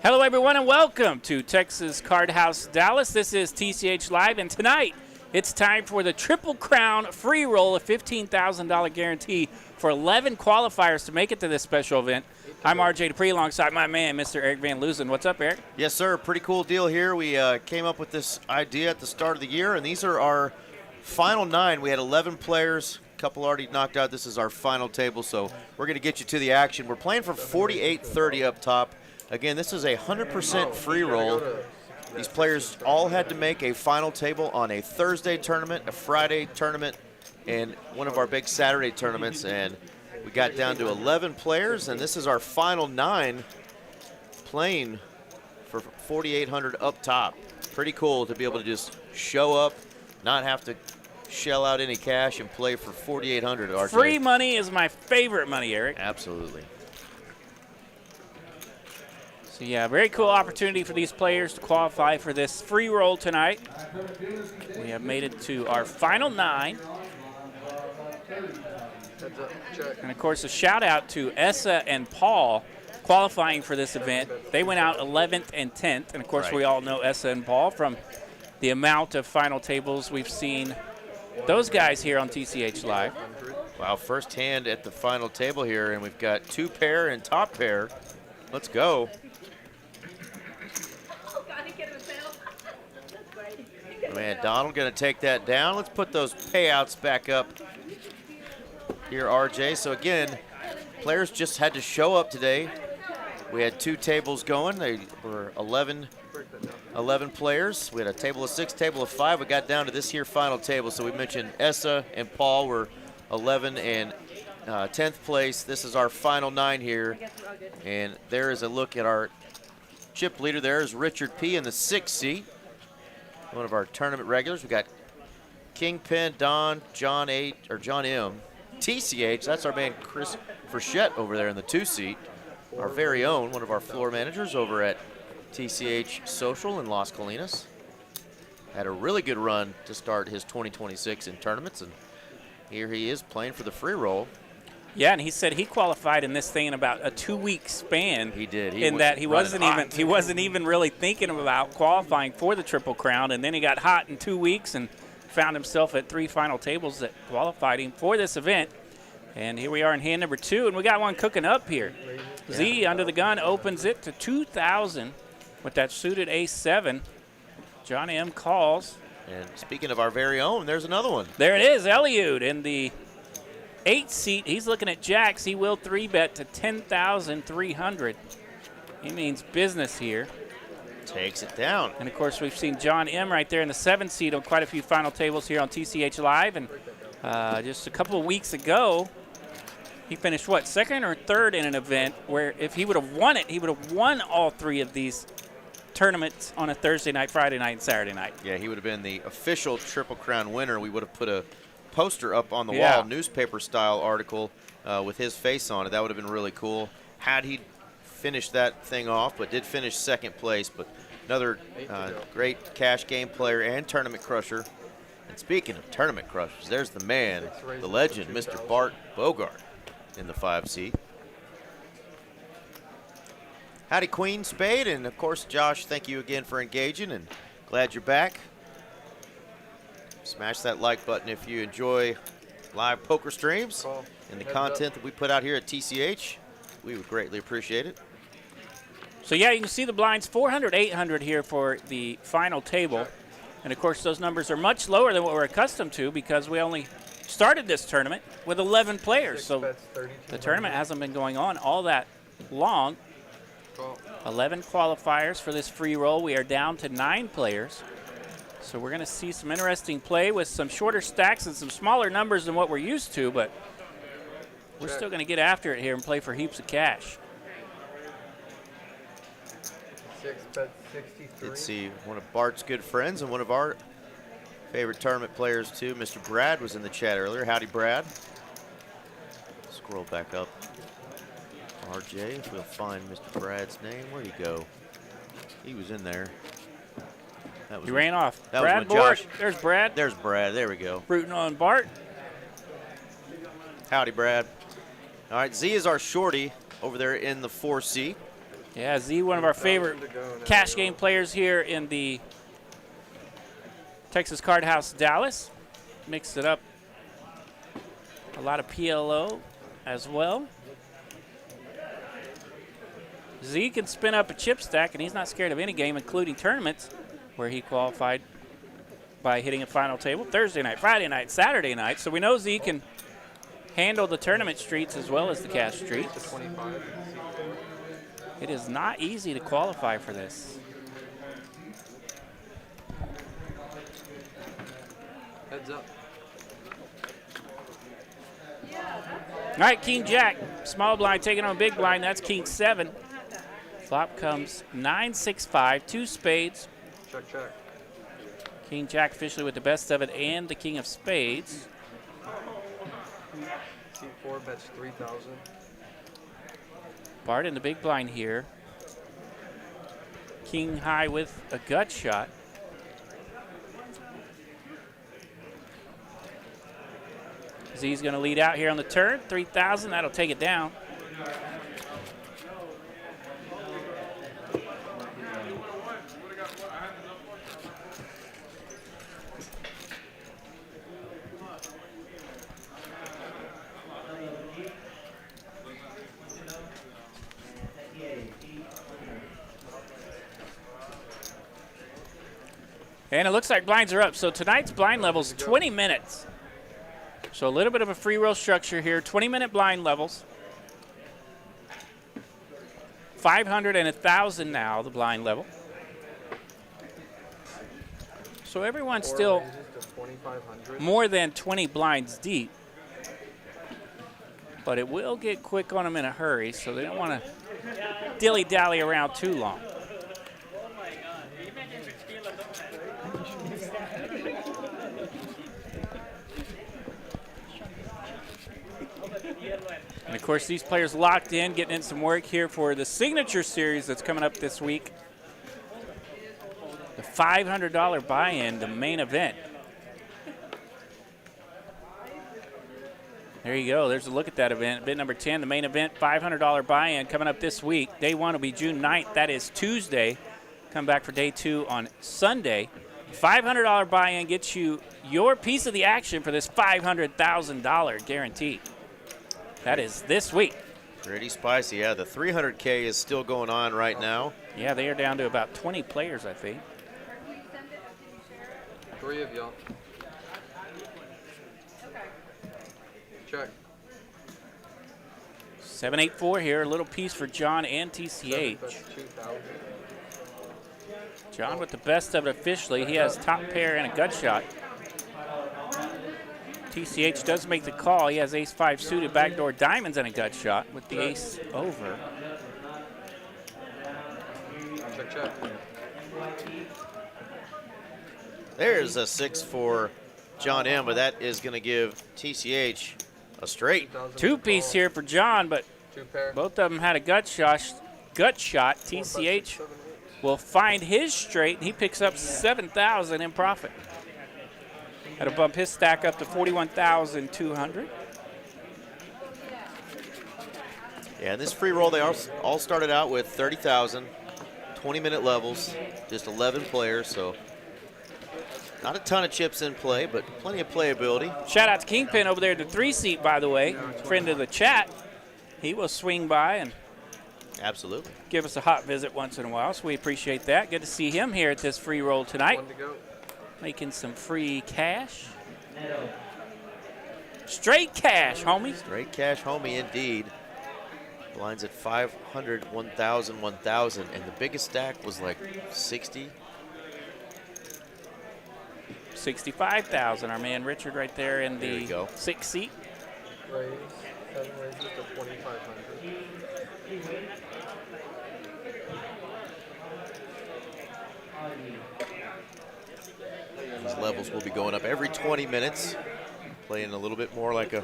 Hello, everyone, and welcome to Texas Card House Dallas. This is TCH Live, and tonight it's time for the Triple Crown free roll, a $15,000 guarantee for 11 qualifiers to make it to this special event. I'm RJ Dupree alongside my man, Mr. Eric Van Loosen. What's up, Eric? Yes, sir. Pretty cool deal here. We came up with this idea at the start of the year, and these are our final 9. We had 11 players. A couple already knocked out. This is our final table, so we're going to get you to the action. We're playing for $48.30 up top. Again, this is a 100% free roll. These players all had to make a final table on a Thursday tournament, a Friday tournament, and one of our big Saturday tournaments. And we got down to 11 players, and this is our final 9 playing for $4,800 up top. Pretty cool to be able to just show up, not have to shell out any cash, and play for $4,800 at RJ. Free money is my favorite money, Eric. Absolutely. So, yeah, very cool opportunity for these players to qualify for this free roll tonight. We have made it to our final 9. And, of course, a shout-out to Essa and Paul qualifying for this event. They went out 11th and 10th. And, of course, we all know Essa and Paul from the amount of final tables we've seen those guys here on TCH Live. Wow, first hand at the final table here, and we've got 2 pair and top pair. Let's go. Man, Donald going to take that down. Let's put those payouts back up here, RJ. So again, players just had to show up today. We had 2 tables going. They were 11 players. We had a table of 6, table of 5. We got down to this here final table. So we mentioned Essa and Paul were 11 and 10th place. This is our final 9 here. And there is a look at our chip leader. There is Richard P. in the 6th seat. One of our tournament regulars. We got Kingpin, Don, John M, TCH. That's our man Chris Frechette over there in the 2 seat. Our very own, one of our floor managers over at TCH Social in Las Colinas. Had a really good run to start his 2026 in tournaments, and here he is playing for the free roll. Yeah, and he said he qualified in this thing in about a 2-week span. He did. He wasn't even really thinking about qualifying for the Triple Crown, and then he got hot in 2 weeks and found himself at 3 final tables that qualified him for this event. And here we are in hand number 2, and we got one cooking up here. Yeah. Z under the gun opens it to 2,000 with that suited ace-7. John M calls. And speaking of our very own, there's another one. There it is, Eliud in the 8th seat. He's looking at jacks. He will 3-bet to 10,300. He means business here. Takes it down. And, of course, we've seen John M right there in the 7th seat on quite a few final tables here on TCH Live. And just a couple of weeks ago, he finished, what, 2nd or 3rd in an event where if he would have won it, he would have won all 3 of these tournaments on a Thursday night, Friday night, and Saturday night. Yeah, he would have been the official Triple Crown winner. We would have put a poster up on the wall, newspaper style article with his face on it. That would have been really cool had he finished that thing off, but did finish 2nd place. But another great cash game player and tournament crusher. And speaking of tournament crushers, there's the man, the legend, Mr. Bart Bogart in the 5 seat. Howdy, Queen Spade, and of course, Josh, thank you again for engaging, and glad you're back. Smash that like button if you enjoy live poker streams and the content that we put out here at TCH. We would greatly appreciate it. So, yeah, you can see the blinds 400, 800 here for the final table. And, of course, those numbers are much lower than what we're accustomed to because we only started this tournament with 11 players. So the tournament hasn't been going on all that long. 11 qualifiers for this free roll. We are down to 9 players. So we're going to see some interesting play with some shorter stacks and some smaller numbers than what we're used to, but we're still going to get after it here and play for heaps of cash. 6-bet 63. Let's see, one of Bart's good friends and one of our favorite tournament players too, Mr. Brad was in the chat earlier. Howdy, Brad. Scroll back up. RJ, if we'll find Mr. Brad's name. Where'd he go? He was in there. He ran off. That Brad was Josh. There's Brad. There's Brad. There we go. Rooting on Bart. Howdy, Brad. All right, Z is our shorty over there in the 4 seat. Yeah, Z, one of our favorite cash game players here in the Texas Card House Dallas. Mixed it up. A lot of PLO as well. Z can spin up a chip stack, and he's not scared of any game, including tournaments, where he qualified by hitting a final table Thursday night, Friday night, Saturday night. So we know Z can handle the tournament streets as well as the cash streets. It is not easy to qualify for this. Heads up. All right, King Jack, small blind taking on big blind. That's King 7. Flop comes 9-6-5, 2 spades. Check, check. King Jack officially with the best of it and the King of Spades. C4 bets 3,000. Bart in the big blind here. King high with a gut shot. Z's going to lead out here on the turn. 3,000, that'll take it down. And it looks like blinds are up. So tonight's blind level's 20 minutes. So a little bit of a free roll structure here. 20-minute blind levels. 500 and 1,000 now, the blind level. So everyone's still more than 20 blinds deep. But it will get quick on them in a hurry, so they don't want to dilly-dally around too long. And of course, these players locked in, getting in some work here for the signature series that's coming up this week. The $500 buy-in, the main event. There you go. There's a look at that event. Event number 10, the main event, $500 buy-in coming up this week. Day 1 will be June 9th. That is Tuesday. Come back for day 2 on Sunday. $500 buy-in gets you your piece of the action for this $500,000 guarantee. That is this week. Pretty spicy. Yeah, the 300K is still going on right now. Yeah, they are down to about 20 players, I think. 3 of y'all. Check. 7-8-4 here. A little piece for John and TCH. John with the best of it officially. He has top pair and a gut shot. TCH does make the call. He has ace-5 suited, backdoor diamonds, and a gut shot with the ace over. Check, check. There's a 6 for John M, but that is going to give TCH a straight. 2-piece here for John, but 2 pair. both of them had a gut shot. TCH will find his straight, and he picks up 7,000 in profit. That'll bump his stack up to 41,200. Yeah, in this free roll, they all started out with 30,000, 20-minute levels, just 11 players, so not a ton of chips in play, but plenty of playability. Shout out to Kingpin over there at the 3-seat, by the way, friend of the chat. He will swing by and Absolutely. give us a hot visit once in a while, so we appreciate that. Good to see him here at this free roll tonight. 1 to go. Making some free cash. Straight cash, homies. Straight cash homie indeed. Blinds at 500, 1,000, 1,000, and the biggest stack was like 60. 65,000. Our man Richard right there in There you the go. 6th seat. Raise. 7 raises to 2,500. These levels will be going up every 20 minutes, playing a little bit more like a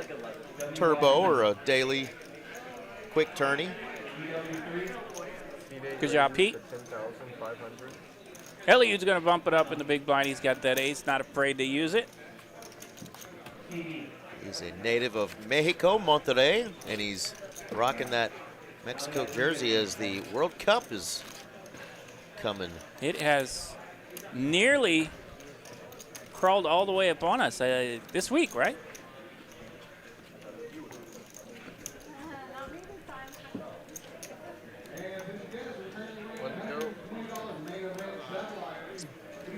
turbo or a daily quick tourney. Good job, Pete. 10,500. Elliot's going to bump it up in the big blind. He's got that ace, not afraid to use it. He's a native of Mexico, Monterrey, and he's rocking that Mexico jersey as the World Cup is coming. It has nearly crawled all the way up on us this week, right?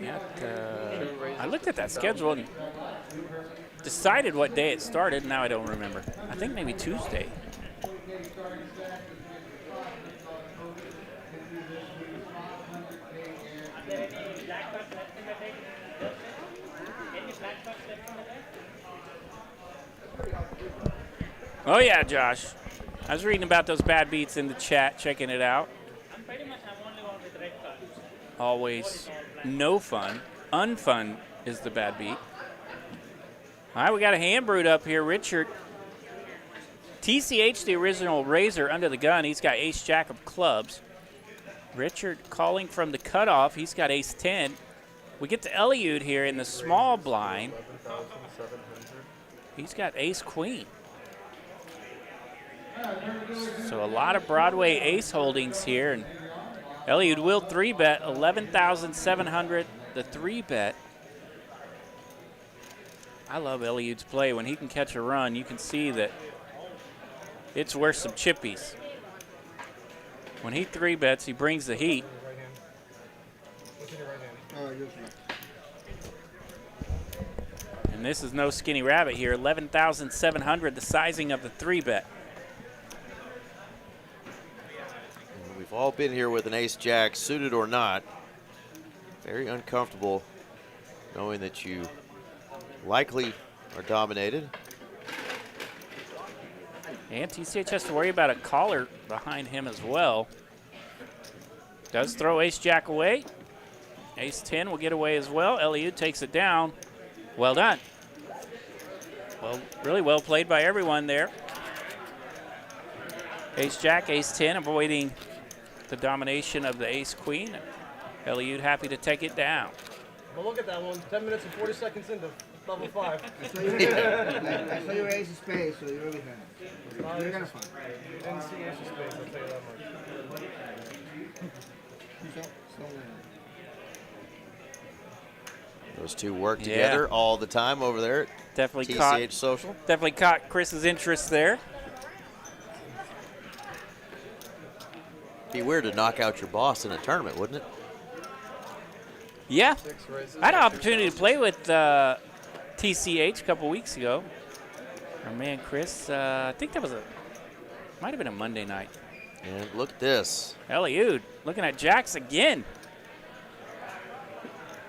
Yeah, I looked at that schedule and decided what day it started. Now I don't remember. I think maybe Tuesday. Oh yeah, Josh. I was reading about those bad beats in the chat, checking it out. Always no fun. Unfun is the bad beat. All right, we got a hand brewed up here. Richard. TCH, the original raiser under the gun. He's got ace-jack of clubs. Richard calling from the cutoff. He's got ace-10. We get to Eliud here in the small blind. He's got ace-queen. So a lot of Broadway ace holdings here. And Eliud will 3-bet, 11,700, the 3-bet. I love Eliud's play. When he can catch a run, you can see that it's worth some chippies. When he 3-bets, he brings the heat. And this is no skinny rabbit here, 11,700, the sizing of the 3-bet. We've all been here with an ace-jack, suited or not. Very uncomfortable knowing that you likely are dominated. And TCH has to worry about a caller behind him as well. Does throw ace-jack away. Ace-10 will get away as well. Eliud takes it down. Well done. Well, really well played by everyone there. Ace-jack, ace-10, avoiding the domination of the ace-queen. Eliud happy to take it down. Well, look at that one. 10 minutes and 40 seconds into level 5. I saw your ace of spades, so you really had it. You're gonna find. Didn't see ace of spades, I'll tell you that much. Those two work together all the time over there at Definitely TCH Social. Definitely caught Chris's interest there. Be weird to knock out your boss in a tournament, wouldn't it? Yeah. I had an opportunity to play with TCH a couple weeks ago. Our man Chris, I think that was might have been a Monday night. And look at this. Eliud looking at jacks again.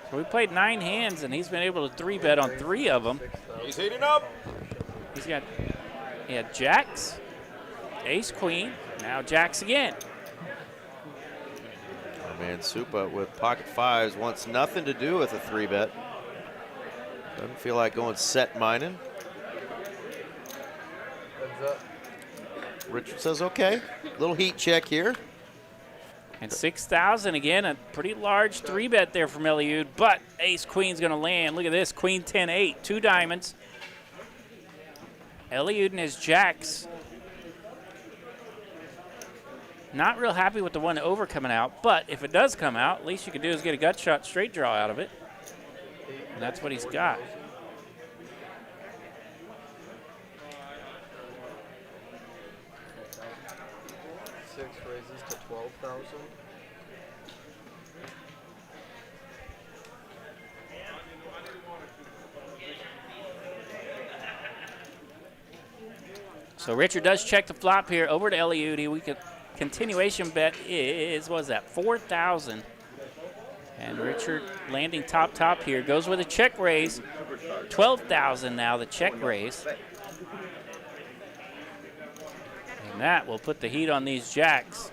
So we played 9 hands, and he's been able to 3-bet on 3 of them. He's heating up. He had jacks, ace, queen, now jacks again. Our man Supa with pocket 5s wants nothing to do with a 3-bet. Doesn't feel like going set mining. Heads up. Richard says, okay. Little heat check here. And 6,000 again, a pretty large 3-bet there from Eliud, but ace queen's going to land. Look at this, queen 10-8, 2 diamonds. Eliud and his jacks. Not real happy with the one over coming out, but if it does come out, at least you can do is get a gut shot straight draw out of it. And that's what he's got. Six raises to 12,000. So Richard does check the flop here over to Eliud. We could continuation bet is, what is that, 4,000. And Richard landing top here. Goes with a check raise. 12,000 now, the check raise. And that will put the heat on these jacks.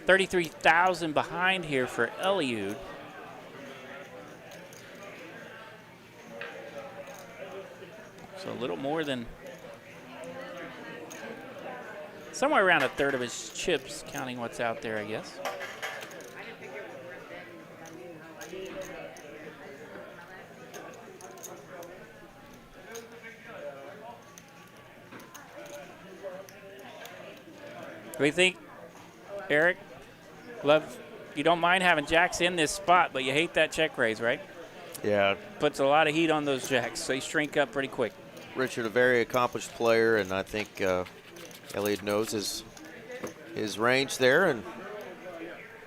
33,000 behind here for Eliud. So a little more than, somewhere around a third of his chips, counting what's out there, I guess. do you think, Eric? You don't mind having jacks in this spot, but you hate that check raise, right? Yeah. Puts a lot of heat on those jacks. They shrink up pretty quick. Richard, a very accomplished player, and I think Elliott knows his range there, and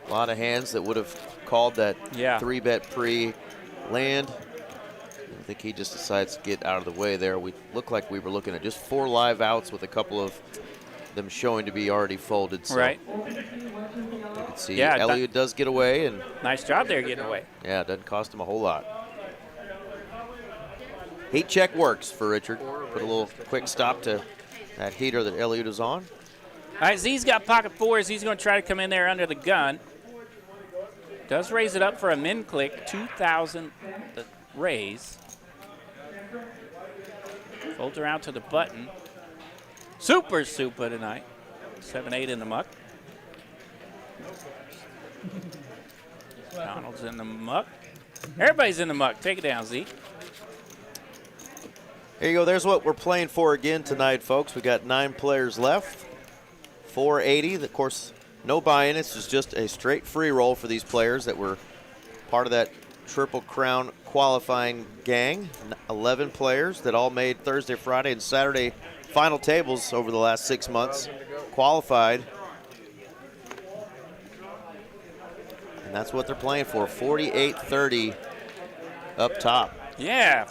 a lot of hands that would have called that 3-bet pre-land. I think he just decides to get out of the way there. We look like we were looking at just 4 live outs with a couple of them showing to be already folded. So right. You can see Elliott does get away. And nice job there getting away. Yeah, it doesn't cost him a whole lot. Heat check works for Richard. Put a little quick stop to that heater that Elliott is on. All right, Z's got pocket 4s. He's going to try to come in there under the gun. Does raise it up for a min click. 2,000 the raise. Folds around to the button. Super tonight. 7-8 in the muck. Donald's in the muck. Everybody's in the muck. Take it down, Z. There you go. There's what we're playing for again tonight, folks. We got 9 players left. 480. Of course, no buy-in. It's just a straight free roll for these players that were part of that Triple Crown qualifying gang. 11 players that all made Thursday, Friday, and Saturday final tables over the last 6 months. Qualified. And that's what they're playing for. 48.30 up top. Yeah.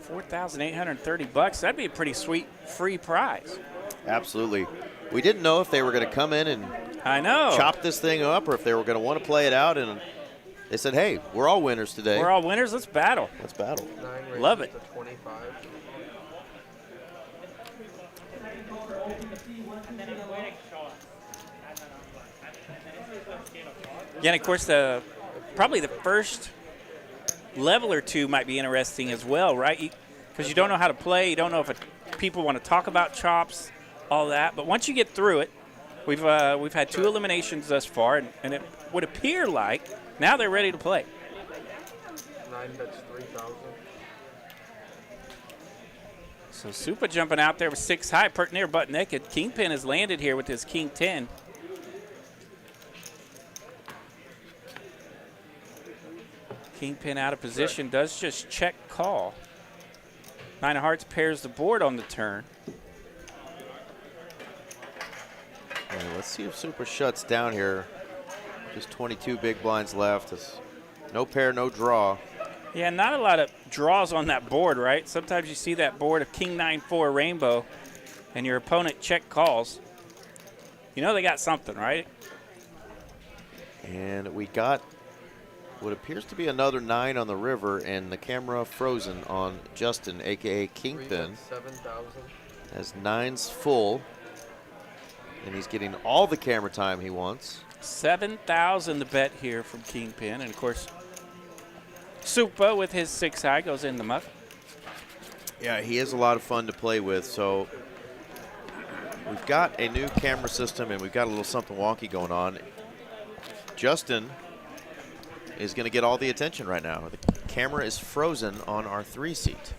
$4,830. That'd be a pretty sweet free prize. Absolutely. We didn't know if they were going to come in and chop this thing up or if they were going to want to play it out. And they said, hey, we're all winners today. We're all winners. Let's battle. Let's battle. Love it. Yeah, and of course, probably the first level or two might be interesting as well, right? Because you don't know how to play. You don't know if people want to talk about chops, all that. But once you get through it, we've had 2 eliminations thus far, and it would appear like now they're ready to play. 9 bets 3,000. So Supa jumping out there with 6 high, pert near butt naked. Kingpin has landed here with his King 10. Kingpin out of position, does just check call. 9 of hearts pairs the board on the turn. Yeah, let's see if Supa shuts down here. Just 22 big blinds left. It's no pair, no draw. Yeah, not a lot of draws on that board, right? Sometimes you see that board of King 9-4 rainbow and your opponent check calls. You know they got something, right? And we got what appears to be another 9 on the river, and the camera frozen on Justin, a.k.a. Kingpin. 7,000. Has 9s full, and he's getting all the camera time he wants. 7,000 the bet here from Kingpin, and of course, Supa with his 6 high goes in the muck. Yeah, he is a lot of fun to play with, so we've got a new camera system, and we've got a little something wonky going on. Justin is going to get all the attention right now. The camera is frozen on our 3 seat.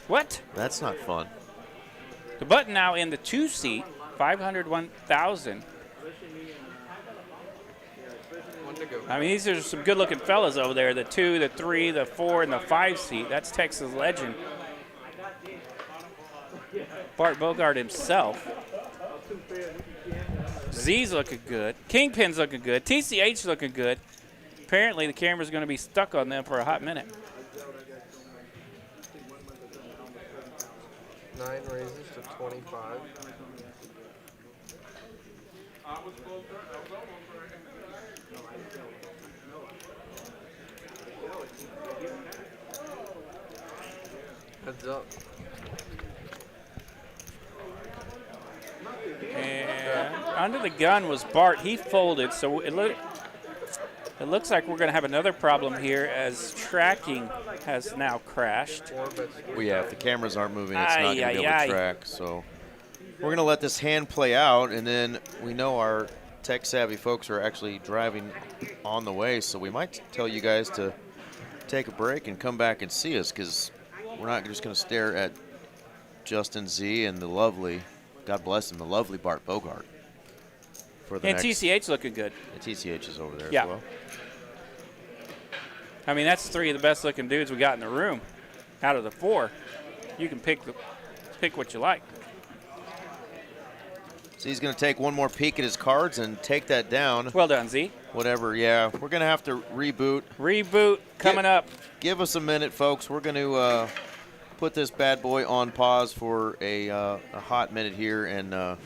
What? That's not fun. The button now in the 2 seat, 501,000. I mean, these are some good-looking fellas over there. The 2, the 3, the 4, and the 5 seat. That's Texas legend Bart Bogart himself. Z's looking good. Kingpin's looking good. TCH looking good. Apparently, the camera's going to be stuck on them for a hot minute. 9 raises to 25. Heads up. And under the gun was Bart. He folded, so it looks like we're going to have another problem here as tracking has now crashed. Well, yeah, if the cameras aren't moving, it's not going to be able to track. So we're going to let this hand play out, and then we know our tech-savvy folks are actually driving on the way, so we might tell you guys to take a break and come back and see us, because we're not just going to stare at Justin Z and the lovely, God bless him, the lovely Bart Bogart. for the And next. TCH looking good. And TCH is over there Yeah. as well. I mean, that's 3 of the best looking dudes we got in the room. Out of the 4, you can pick what you like. So he's going to take one more peek at his cards and take that down. Well done, Z. Whatever, yeah. We're going to have to reboot. Reboot coming up. Give us a minute, folks. We're going to put this bad boy on pause for a hot minute here and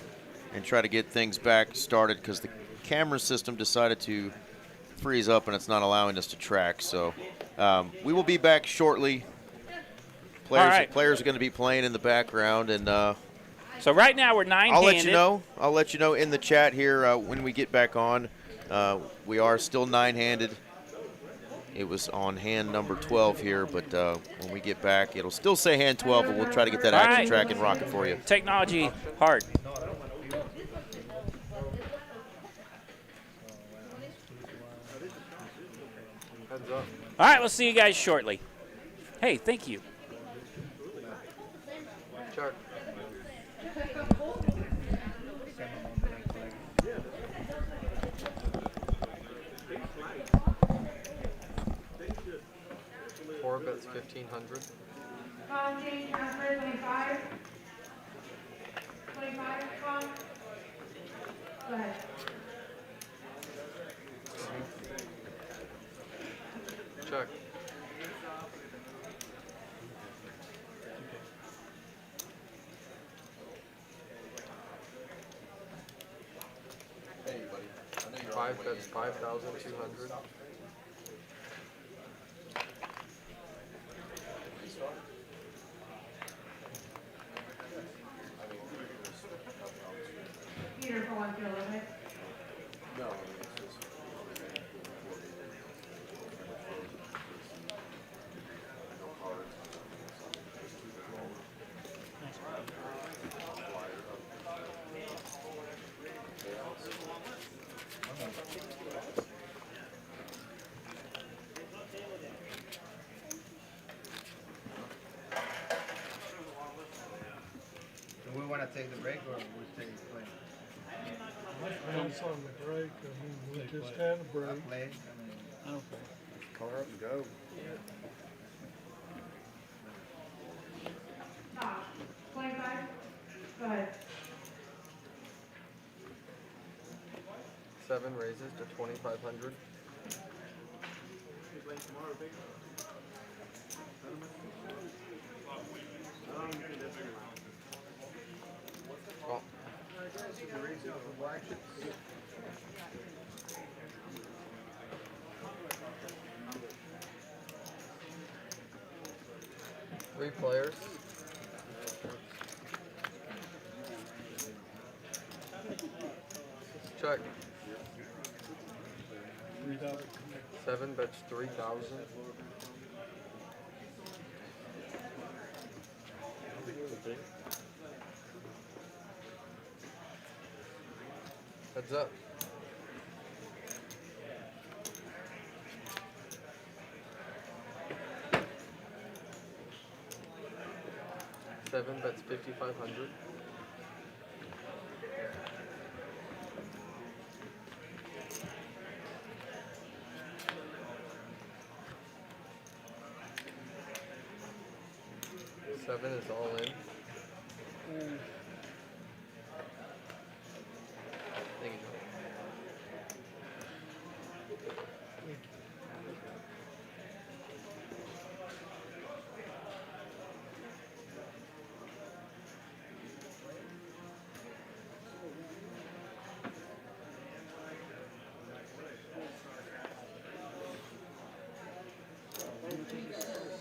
try to get things back started because the camera system decided to freeze up and it's not allowing us to track. So we will be back shortly. Players are going to be playing in the background, and so right now we're 9-handed. I'll let you know in the chat here when we get back on. We are still 9-handed. It was on hand number 12 here, but when we get back, it'll still say hand 12, but we'll try to get that action track and rocket for you. Technology hard. Heads up. All right, we'll see you guys shortly. Hey, thank you. Check. Four bets 1,500. Change transfer 25. 25, Con. Go ahead. Check. Five bets 5,200. Peter for 1 kilo limit. Do we want to take the break or we stay playing? Depends on the break. I mean, we just had a break. Play. I mean, Color up and go. Top. 25. Go ahead. 7 raises to 2,500. Well, 3 players. Check. 7 bets 3,000. Heads up. Seven bets 5,500. Seven is all in. Thank you, John.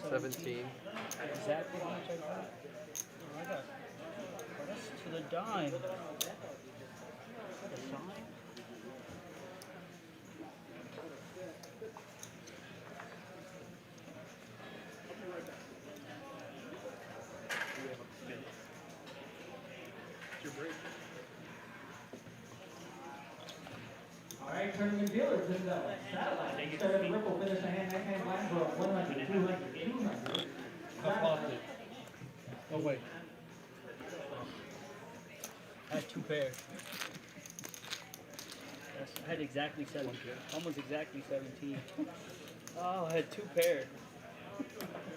$17. Exactly how much I got. Oh, I got plus to the dime. The dime? All right, tournament dealers in the satellite. Instead of Ripple, finish a hand, neck hand, line for 100, 200, 200. Oh, wait. I had 2 pairs. I had exactly 17. Almost exactly 17. Oh, I had 2 pairs. I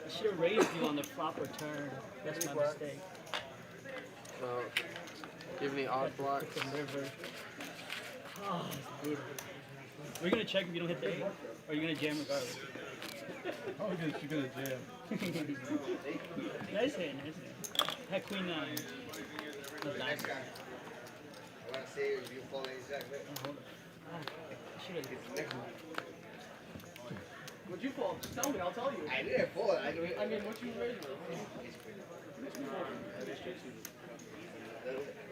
should have raised you on the flop or turn. That's my mistake. Give me odd block. It's a river. Oh, it's brutal. We're gonna check if you don't hit the 8, or you're gonna jam regardless. Oh, you're gonna jam. Nice hand, nice hand. I had queen 9. That's nice. I want to say you fall exactly. I should have. What'd you fall? Just tell me, I'll tell you. I didn't fall. I mean, what you raised?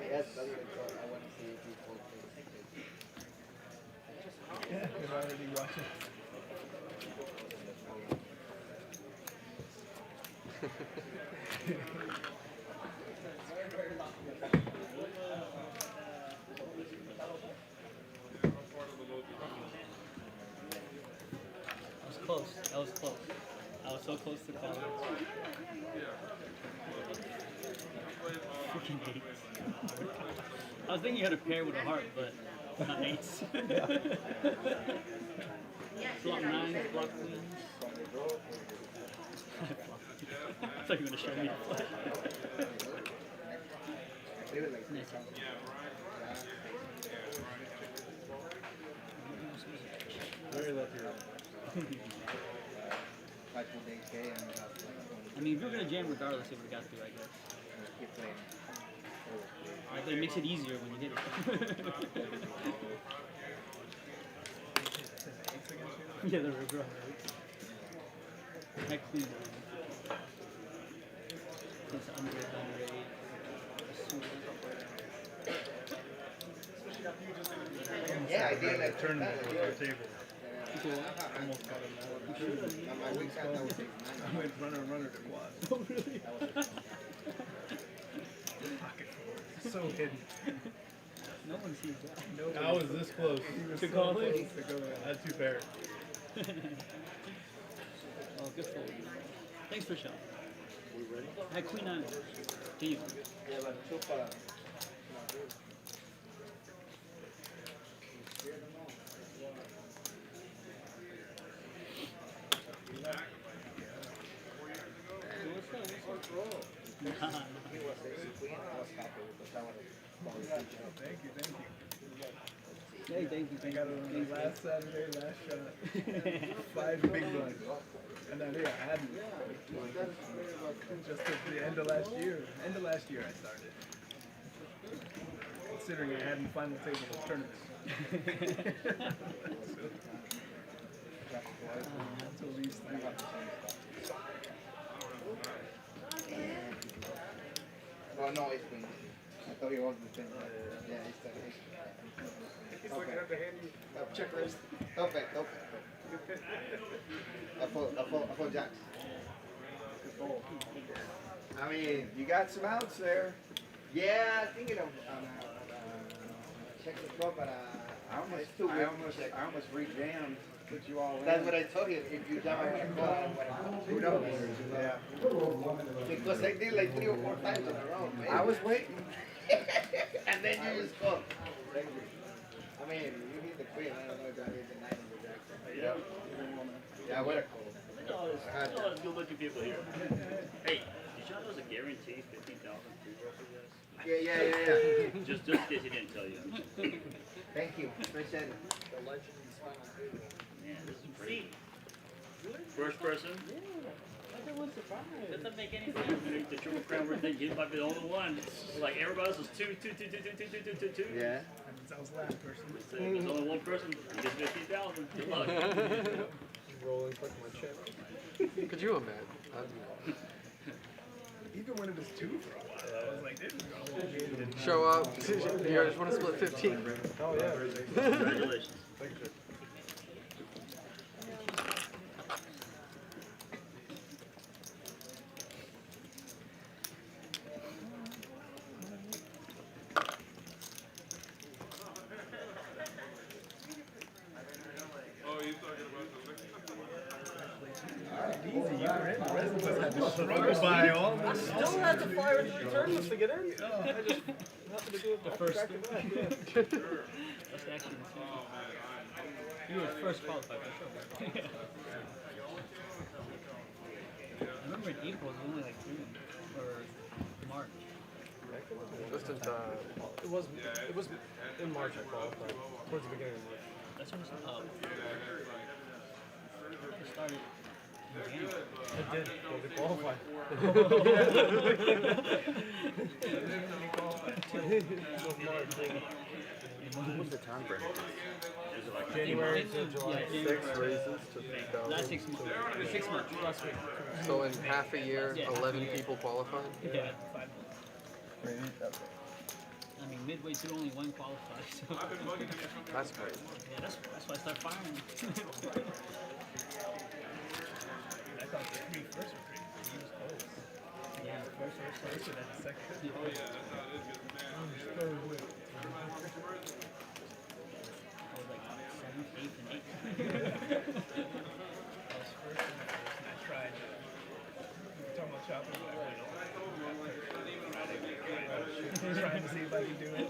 Yes, I want to see if you fall. You're already watching. That was close. That was close. I was so close to calling. Freaking 8s. I was thinking you had a pair with a heart, but not 8s. Block 9s, block queens. I thought you were going to show me the play. Nice. Very lucky. I mean, if you're going to jam regardless, it would have got through, I guess. But it makes it easier when you hit it. Yeah, the river. Heck, queen. It's under 8. Yeah, I did that Tournament on our table. Cool. Almost got him. I went runner to quad. Oh, really? Pocket four. So hidden. No one sees that. I was this close. To call it? To go in. I had 2 pairs. Well, good for you. Thanks for showing. We ready? I had queen 9. To you. Thank you. Hey, thank you. I got it on the last Saturday, last shot. 5 big blinds. And then yeah, I hadn't. Just at the end of last year. End of last year I started. Considering I hadn't final table of tournaments. Until these 3. Oh, no, it's been. I thought it was the same. Yeah, it's He's looking at the handy checklist. Okay. I thought Jacks. I mean, You got some outs there. yeah, thinking of check the club, but I almost re-jammed, put you all in. That's what I told you. If you jump on the club, who knows? Yeah. Because I did like 3 or 4 times in a row. Man. I was waiting. And then you just call. Thank you. I mean, you hit the queen. I don't know if I hit the 9 on the jack. Yeah, what a call. Oh, good looking people here. Hey, did y'all know there's a guarantee 15,000 Freeroll for you guys? Yeah. Just in case he didn't tell you. Thank you. Appreciate it. Man, this is crazy. First person. Doesn't make any sense. The triple crown thing, you might be the only one. Like everybody else is 2. Yeah. That was last person. So if there's only one person, you get 15,000. Good luck. Rolling like my chip. Could you imagine? Even when it was 2 for a while, I was like, this is going to Show up. You just want to split 15. Oh, yeah. Congratulations. Easy, you were in. The rest of us had to struggle by almost. Still have to qualifier tournaments to get in. I just happened to do it The first back to back. Yeah. That's actually insane. You were first qualified for sure. I remember in April, it was only like 3 or March. Just in time. It was in March I qualified. Towards the beginning of March. That's when it started. It started in January. It did. Well, we qualified. What's the time frame? January to July. Yeah, 6 raises to 3,000. Last 6 months. 6 months, last week. So in half a year, 11 people qualified? Yeah, 5 months. I mean, midway through, only 1 qualified. So. That's great. Yeah, that's why I started firing. I thought the 3 first were pretty good. He was close. Yeah, first. Closer than the second. I was like 7th, 8th, and 8th. I was first and I tried. We were talking about chopping, but I really don't. Trying to see if I can do it.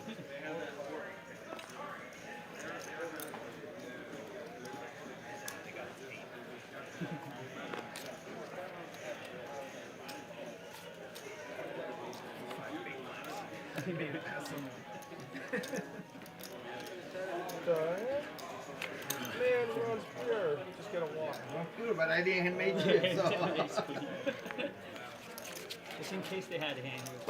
Maybe pass him. Man, Ron's pure. Just get a walk. Good, but I didn't make it, so. Just in case they had a hand here.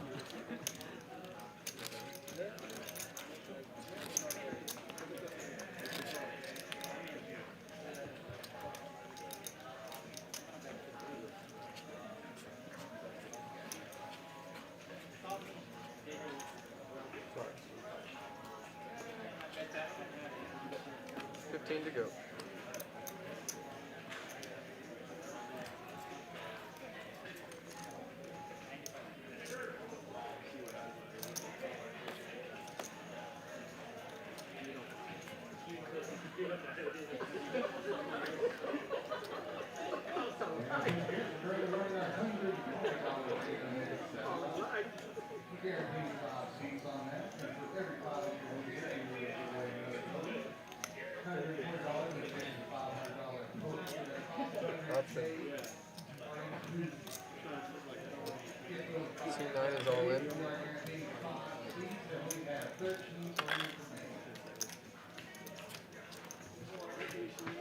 Sorry. 15 to go. Option. C9 is all in.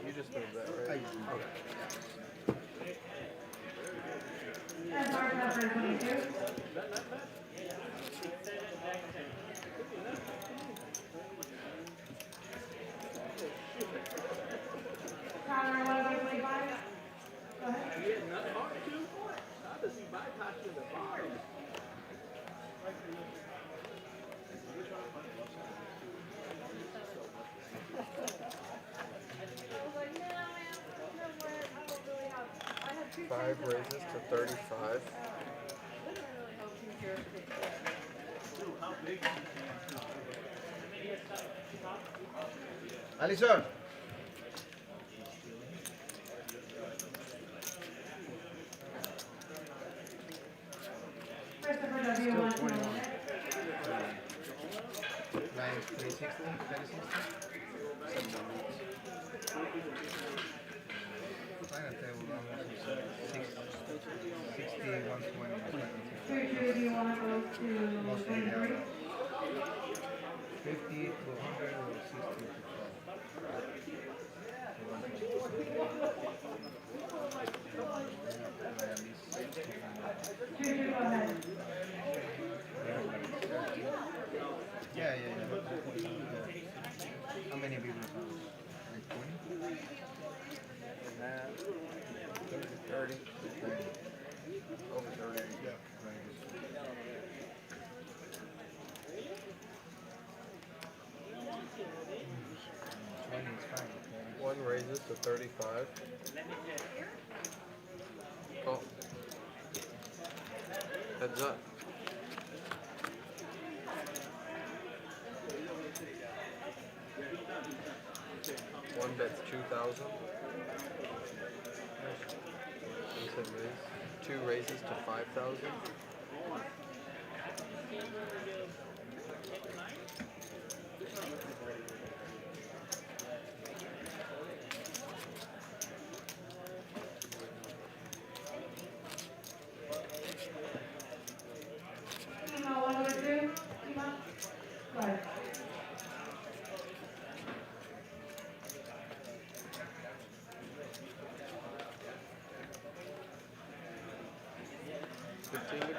You just moved that, right? Okay. And bar number 22. Tyler, 1125. Go ahead. Five raises to 35. Alison. Christopher W. 126. Minus 360. Final table, 60, 120. Two, do you want to go to 23? 50 to 100 or 60 to Two, go ahead. Yeah. How many people? Like 20? 30. Over 30. Yeah. One raises to 35. Oh. Heads up. One bet's 2,000. He said raise. Two raises to 5,000.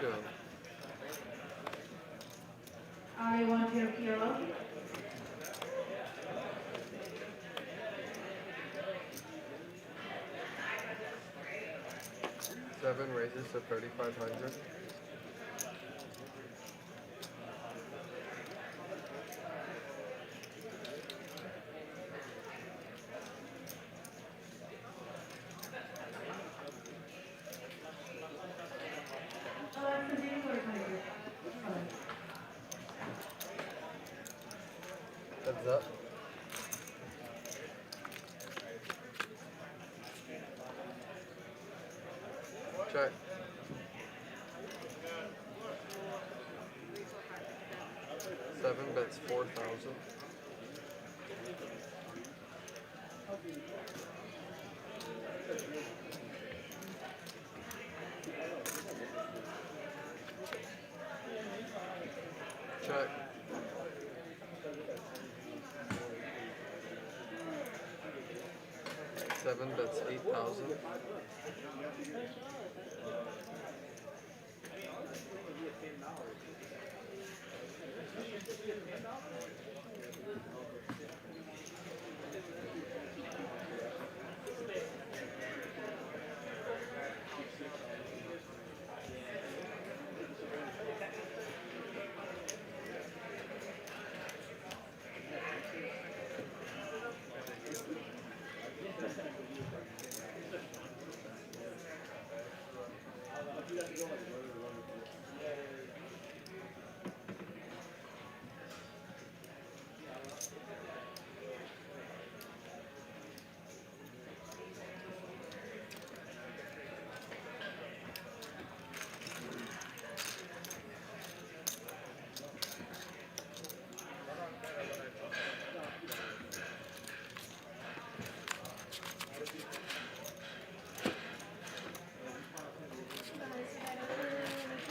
go. I-1 kilo. 7 raises to 3,500. Alexa, do you work on your? Heads up. Check. Seven bets 4,000. Check. Seven bets 8,000.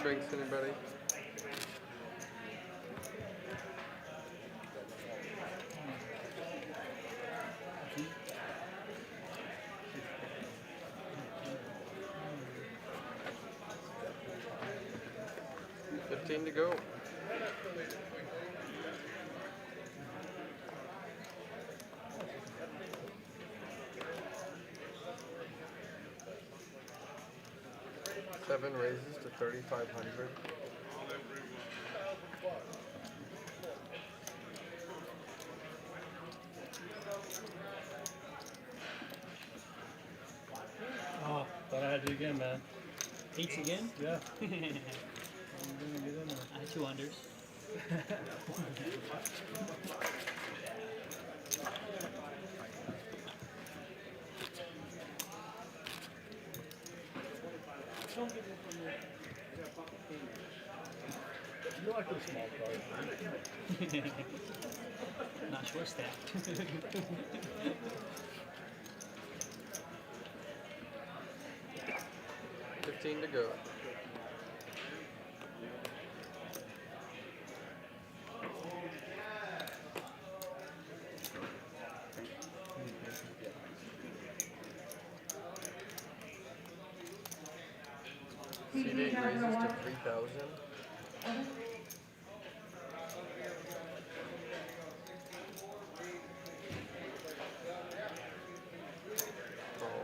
Drinks, anybody? $15 to go. Seven raises to 3,500. Oh, thought I had to again, man. Eights again? Yeah. I had 2 unders. You like those small cards. Not short stacked. 15 to go. Seed 8 raises to 3,000. Call.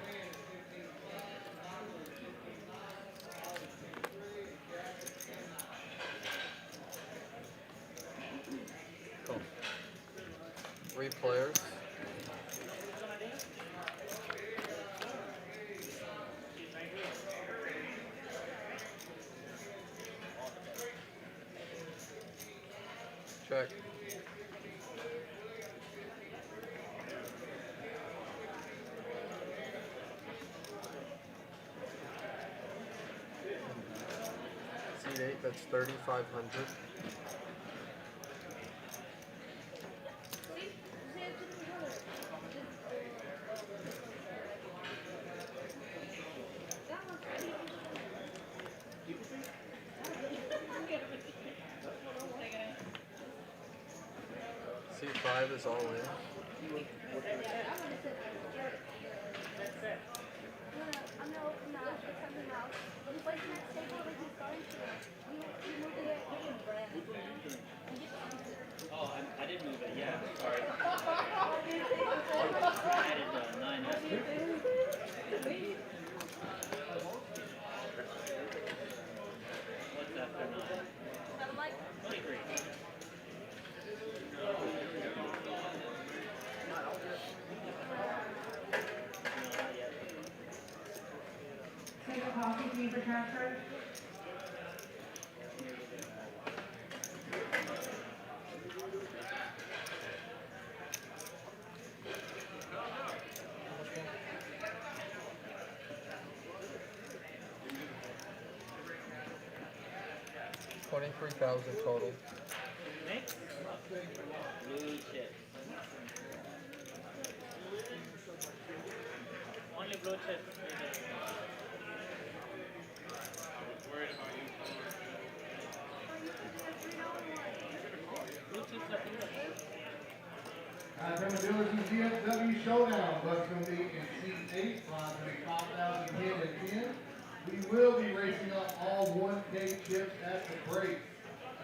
Cool. 3 players. Check. Seed 8, that's 3,500. Seed 5 is all in. Oh, I did move it, yeah, sorry. I added 9 after. What's after 9? 23. Take a coffee, please, for transfer. $23,000 total. Next. Blue chips. Only blue chips. Blue chips are Accountability DFW Showdown, bus going to be in seat 8, line going to be 5,000 hit and 10. We will be racing up all 1K chips at the break.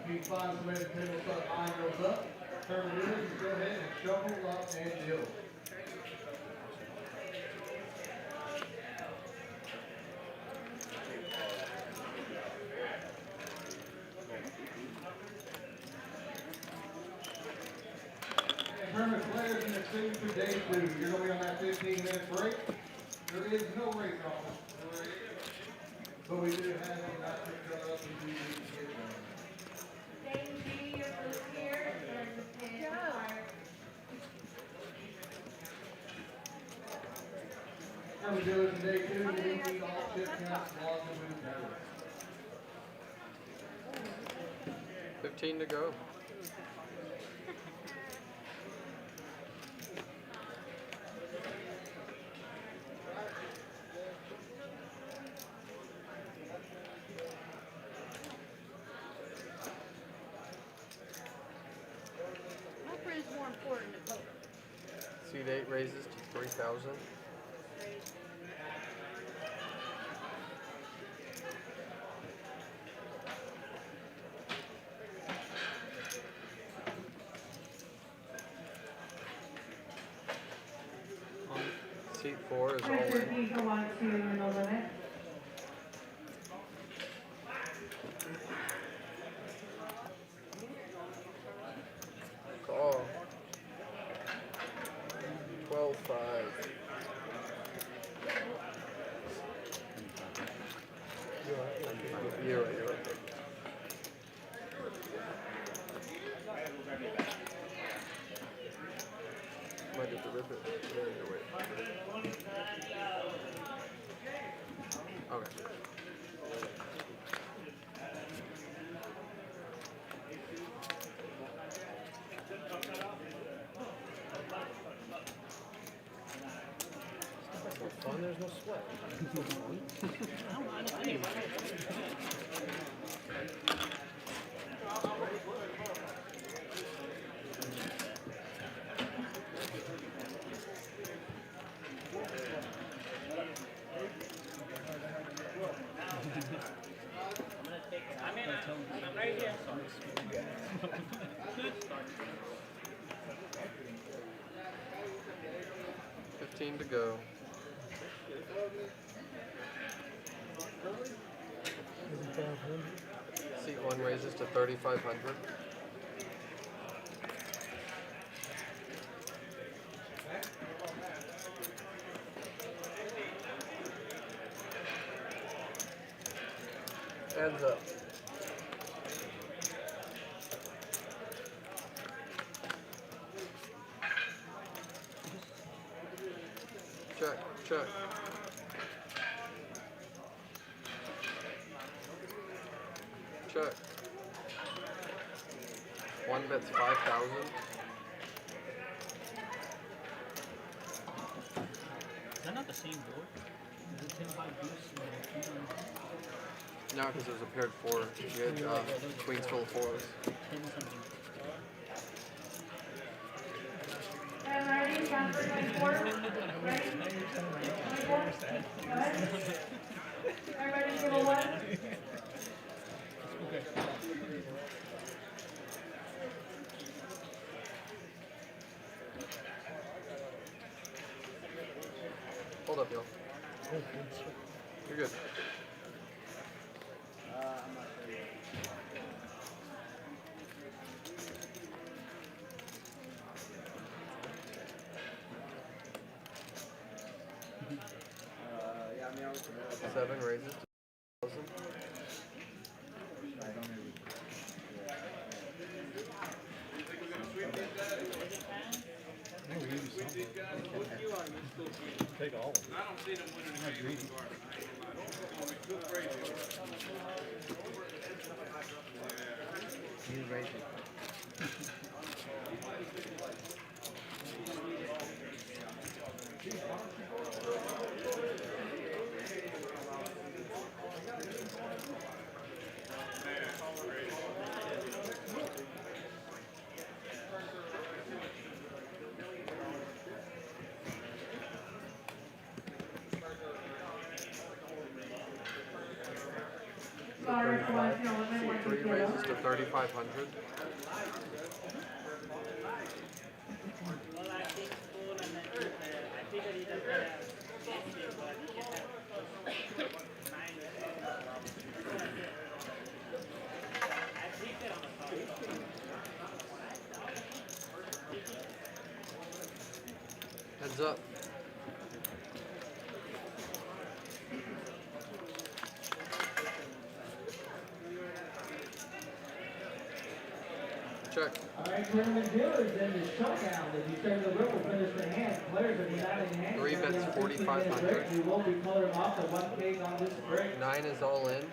If you find somebody at the table, so the line goes up. Turn the wheels, go ahead and shovel up and deal. Tournament players in the signature day 2. You're going to be on that 15-minute break. There is no race off this break, but we do have a lot to fill up and we need to get one. Thank you, your first here, and the pin fire. Tournament dealers in day 2, we need all chip counts logged in with the 15 to go. Seat 8 raises to 3,000. Seat 4 is all Transfer in. fee for 1 to no limit. Call. 12-5. You're right. Might have to rip it. There you go, wait. Okay. That's no fun, there's no sweat. That's no fun. I'm right here. 15 to go. Seat 1 raises to 3,500. Heads up. Check. Check. One bet's 5,000. Is that not the same board? Is it 10 by goose? No, because it was a paired 4. You had queens full of 4s. 10 something. And ready, transfer 24. Ready? 24. Go ahead. Are you ready to give a 1? Hold up, y'all. You're good. I'm not sure yet. Yeah, I mean, I was 7 raises to 1,000. Take all of them. Sorry, Celeste, no limit, one 3 kilo. raises to 3,500. Well, I think school and then I figured he doesn't have anything, but he can have 9. I think it on the phone. Heads up. Check. All right, tournament dealers in the showdown. If you serve the ripple, finish the hand. Players that without any hand. 3 bets 4,500. We will be coloring off the 1Ks on this break. 9 is all in.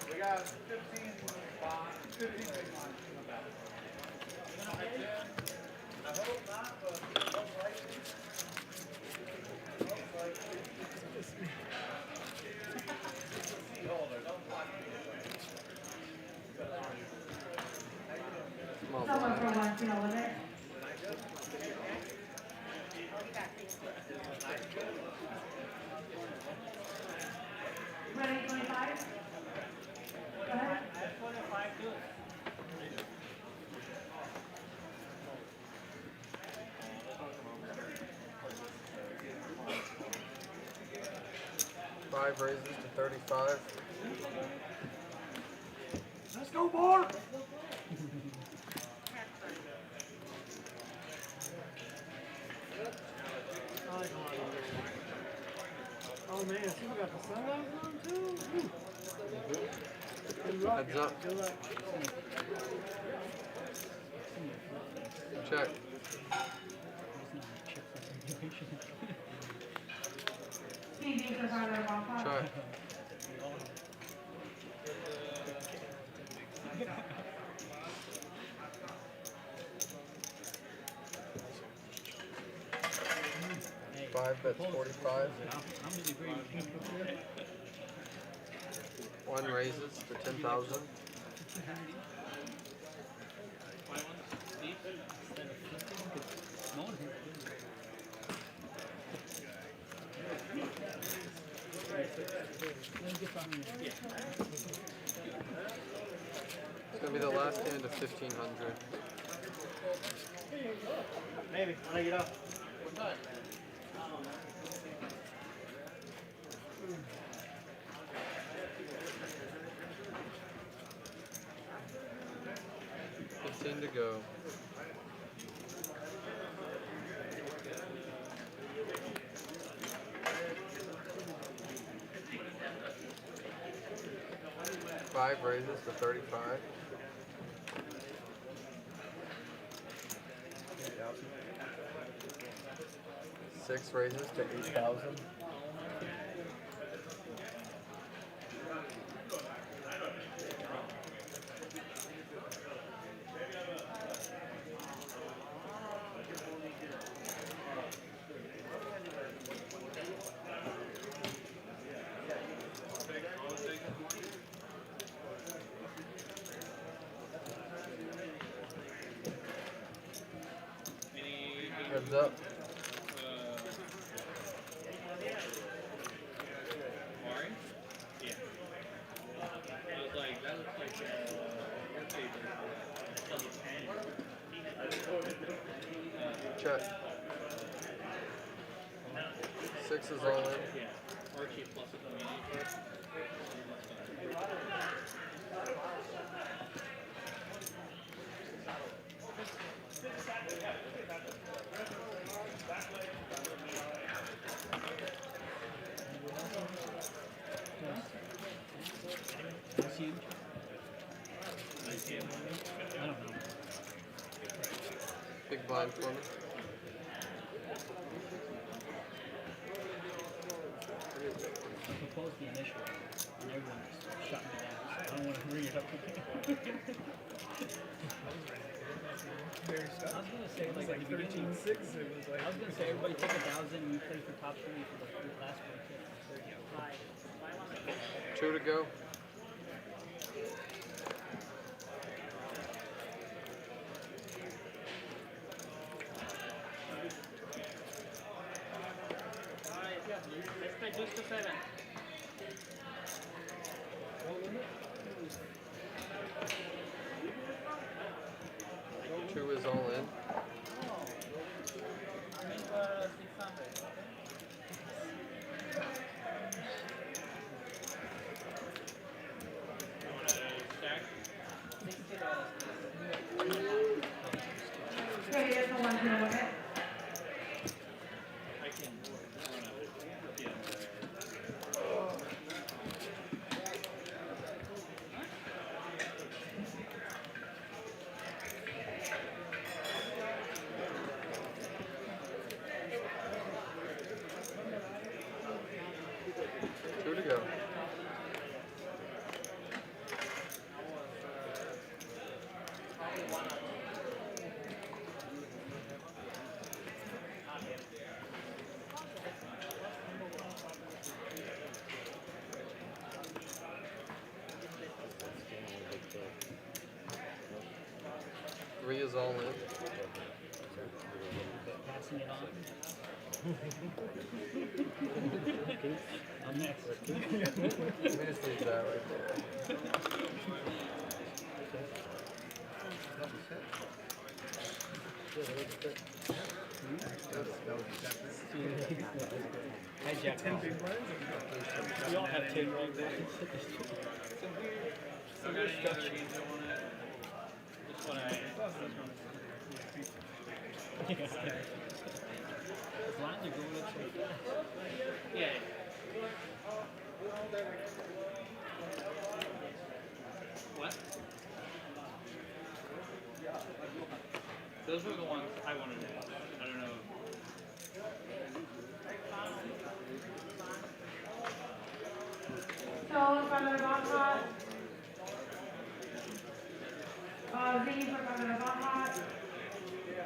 We got 15 spots, 15 big ones in the back. I hope not, but most likely. Most likely. Seat holder, don't block me. Come on, Someone Brian. from 1 kilo limit. Ready, 25? Go ahead. I have 25 too. 5 raises to 35. Let's go, Mark! Oh man, see we got the sunrise on too? Whew. Good luck. Heads up. Good luck. Check. Steve, you can find out about that. Check. Hey, 5 bets 45. I'm really greedy. 1 raises to 10,000. It's gonna be the last hand of 1,500. Maybe, I'll take it up. 15 to go. Five raises to 35. 6 raises to 8,000. Heads up. Check. 6 is all in. That's huge. I don't know. Big blind for me. I proposed the initial, and everyone just shut me down. So I don't want to bring it up again. Very I stuck. was gonna say It was like at the like beginning. 13-6. It was like. I was gonna say everybody take 1,000 and you play for top 3 for the last one. 2 to go. Let's play just to 7. 2 is all in. Okay, there's no one here, okay? Two to go. Three is all in. Passing it on. I'm next. Let me just leave that right there. Hi, Jack. 10 big blinds. We don't have 10 right there. As long as they're going up so fast. Yeah. What? Those were the ones I wanted to have. I don't know. So, para Baja. Z for para Baja.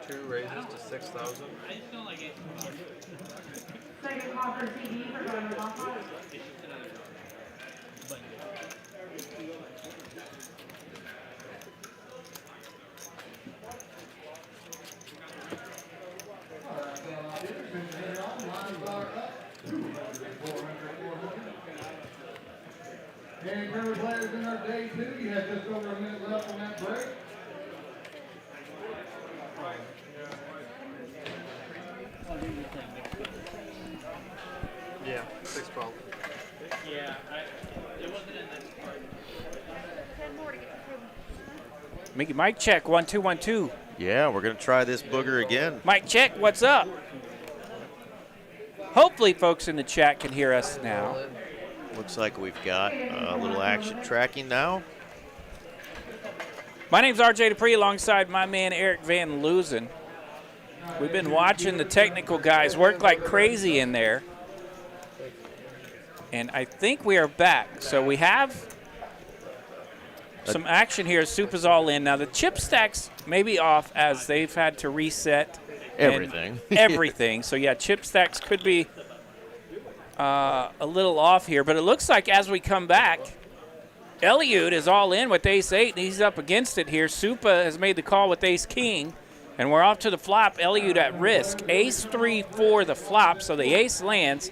2 raises to 6,000. I just don't like it. Second copper CD for para Baja. It's just another dog. And current players in our day 2, you have just over a minute left on that break. Yeah, 6-12. Yeah, it wasn't in this part. 10 more to get through. Mickey, mic check, 1 2 1 2. Yeah, we're going to try this booger again. Mic check, what's up? Hopefully, folks in the chat can hear us now. Looks like we've got a little action tracking now. My name's RJ Dupree alongside my man Eric Van Loozen. We've been watching the technical guys work like crazy in there. And I think we are back. So we have some action here. Soup is all in. Now the chip stacks may be off as they've had to reset Everything. everything. So yeah, chip stacks could be a little off here. But it looks like as we come back, Eliud is all in with ace-8, and he's up against it here. Supa has made the call with ace-king, And we're off to the flop. Eliud at risk. Ace 3 for the flop, so the ace lands.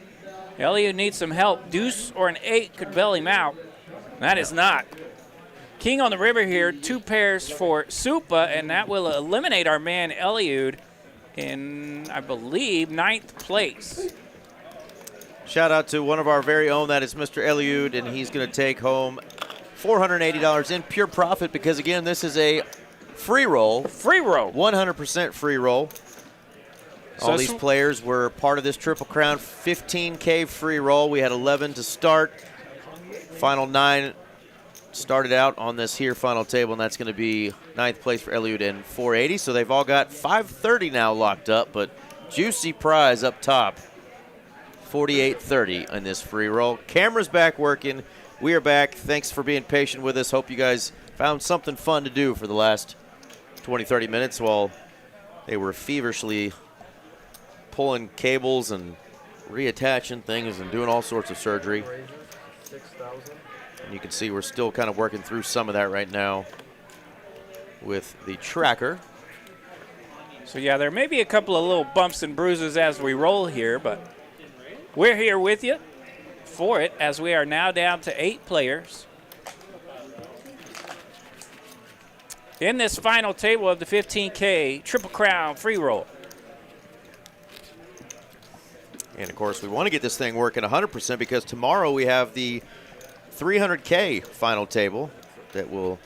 Eliud needs some help. Deuce or an 8 could bail him out. That is not. King on the river here, 2 pairs for Supa, and that will eliminate our man Eliud in, I believe, 9th place. Shout out to one of our very own, that is Mr. Eliud, and he's going to take home $480 in pure profit because, again, this is a free roll. Free roll. 100% free roll. So all these players were part of this Triple Crown 15K free roll. We had 11 to start. Final 9 started out on this here final table, and that's going to be 9th place for Eliud and 480. So they've all got 530 now locked up, but juicy prize up top. 48.30 in this free roll. Camera's back working. We are back. Thanks for being patient with us. Hope you guys found something fun to do for the last 20, 30 minutes while they were feverishly pulling cables and reattaching things and doing all sorts of surgery. 6,000. And you can see we're still kind of working through some of that right now with the tracker. So yeah, there may be a couple of little bumps and bruises as we roll here, but we're here with you for it as we are now down to 8 players. In this final table of the 15K Triple Crown free roll. And of course, we want to get this thing working 100% because tomorrow we have the 300K final table that will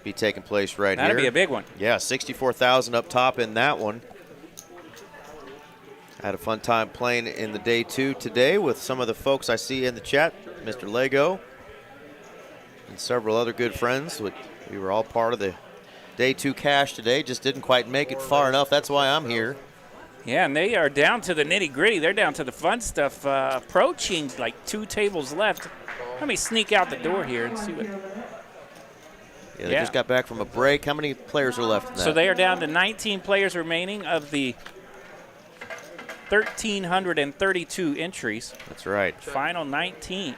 be taking place right here. That'll be a big one. Yeah, 64,000 up top in that one. Had a fun time playing in the day 2 today with some of the folks I see in the chat, Mr. Lego, and several other good friends. We were all part of the day 2 cash today, just didn't quite make it far enough. That's why I'm here. Yeah, and they are down to the nitty-gritty. They're down to the fun stuff, approaching like 2 tables left. Let me sneak out the door here and see what. Yeah, they just got back from a break. How many players are left in that? So they are down to 19 players remaining of the 1,332 entries. That's right. Final 19.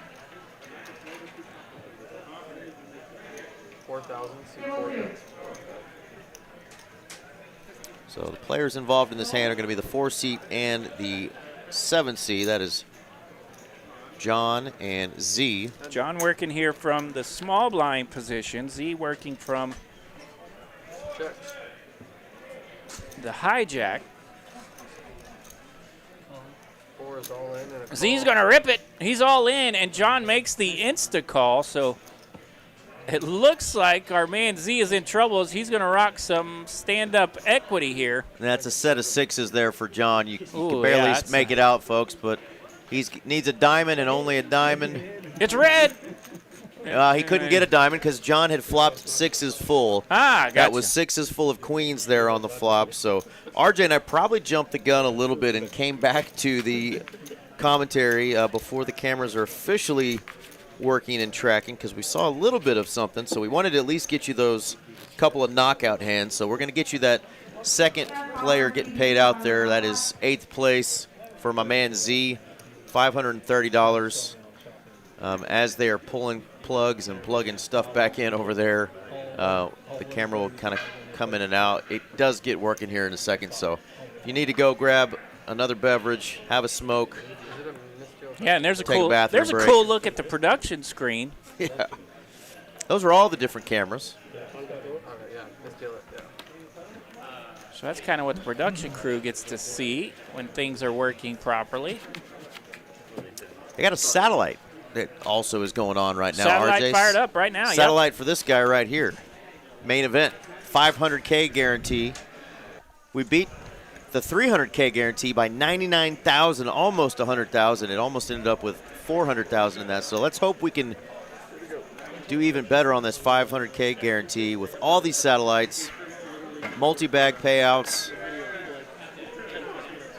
4,000. So the players involved in this hand are going to be the 4-seat and the 7-seat. That is John and Z. John working here from the small blind position. Z working from the hijack. 4 is all in. And a Z's going to rip it. He's all in, and John makes the insta call. So it looks like our man Z is in trouble as he's going to rock some stand-up equity here. That's a set of 6s there for John. You Ooh, can barely yeah, make it out, folks, but he needs a diamond and only a diamond. It's red. He couldn't get a diamond because John had flopped 6s full. Gotcha. That was 6s full of queens there on the flop. So RJ and I probably jumped the gun a little bit and came back to the commentary before the cameras are officially working and tracking because we saw a little bit of something. So we wanted to at least get you those couple of knockout hands. So we're going to get you that second player getting paid out there. That is 8th place for my man Z, $530. As they are pulling plugs and plugging stuff back in over there, the camera will kind of come in and out. It does get working here in a second, so if you need to go grab another beverage, have a smoke. Yeah, and there's a Take a cool bathroom break. cool look at the production screen. Yeah, those are all the different cameras. So that's kind of what the production crew gets to see when things are working properly. They got a satellite that also is going on right now. Satellite RJ, fired up right now. Satellite for this guy right here. Main event, 500K guarantee. We beat the 300K guarantee by 99,000, almost 100,000. It almost ended up with 400,000 in that. So let's hope we can do even better on this 500K guarantee with all these satellites, multi-bag payouts.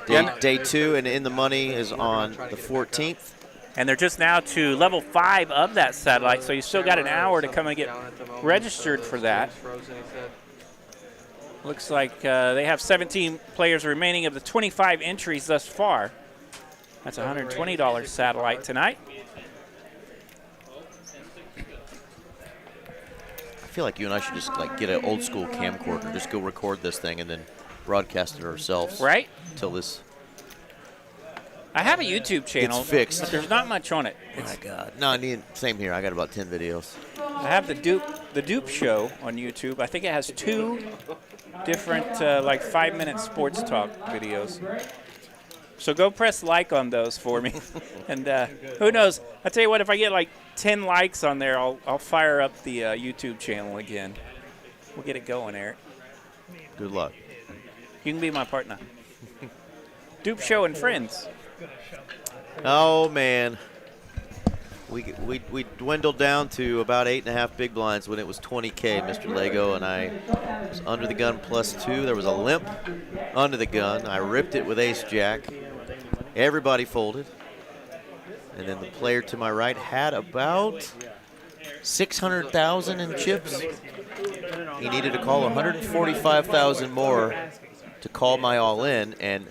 Day 2 and in the money is on the 14th. And they're just now to level 5 of that satellite, so you still got an hour to come and get registered for that. Looks like they have 17 players remaining of the 25 entries thus far. That's a $120 satellite tonight. I feel like you and I should just like get an old school camcorder, just go record this thing and then broadcast it ourselves. Right? Until this. I have a YouTube channel. It's fixed. But there's not much on it. My God. No, same here. I got about 10 videos. I have the Dupe Show on YouTube. I think it has 2 different like 5-minute sports talk videos. So go press like on those for me. And who knows? I tell you what, if I get like 10 likes on there, I'll fire up the YouTube channel again. We'll get it going, Eric. Good luck. You can be my partner. Dupe Show and friends. Oh, man. We dwindled down to about 8.5 big blinds when it was 20K, Mr. Lego, and I was under the gun +2. There was a limp under the gun. I ripped it with ace-jack. Everybody folded. And then the player to my right had about 600,000 in chips. He needed to call 145,000 more to call my all-in, and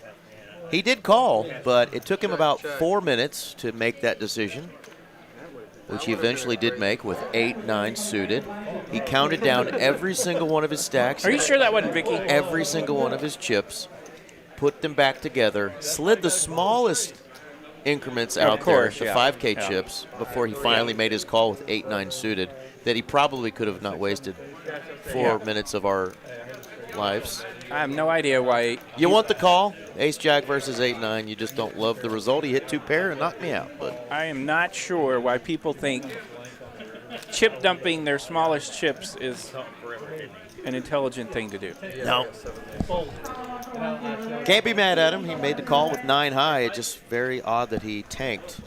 he did call, but it took him about 4 minutes to make that decision, which he eventually did make with 8-9 suited. He counted down every single one of his stacks. Are you sure that wasn't Vicky? Every single one of his chips, put them back together, slid the smallest increments out there, the 5K chips, before he finally made his call with 8-9 suited, that he probably could have not wasted 4 minutes of our lives. I have no idea why. You want the call? Ace-Jack versus 8-9. You just don't love the result. He hit 2 pair and knocked me out. But I am not sure why people think chip dumping their smallest chips is an intelligent thing to do. no. Can't be mad at him. He made the call with 9 high. It's just very odd that he tanked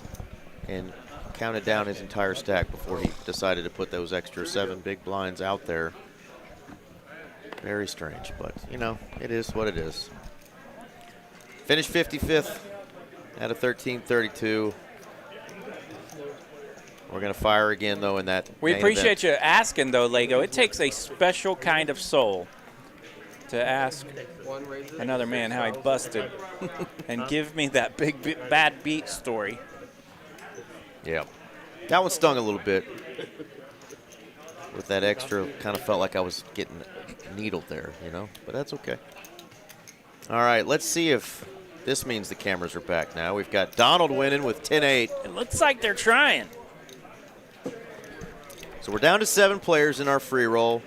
and counted down his entire stack before he decided to put those extra 7 big blinds out there. Very strange, but, you know, it is what it is. Finished 55th out of 1332. We're going to fire again, though, in that We main appreciate event. you asking, though, Lego. It takes a special kind of soul to ask another man how he busted and give me that bad beat story. Yeah. That one stung a little bit. With that extra, kind of felt like I was getting needled there, you know, but that's okay. All right, let's see if this means the cameras are back now. We've got Donald winning with 10-8. It looks like they're trying. So we're down to 7 players in our free roll.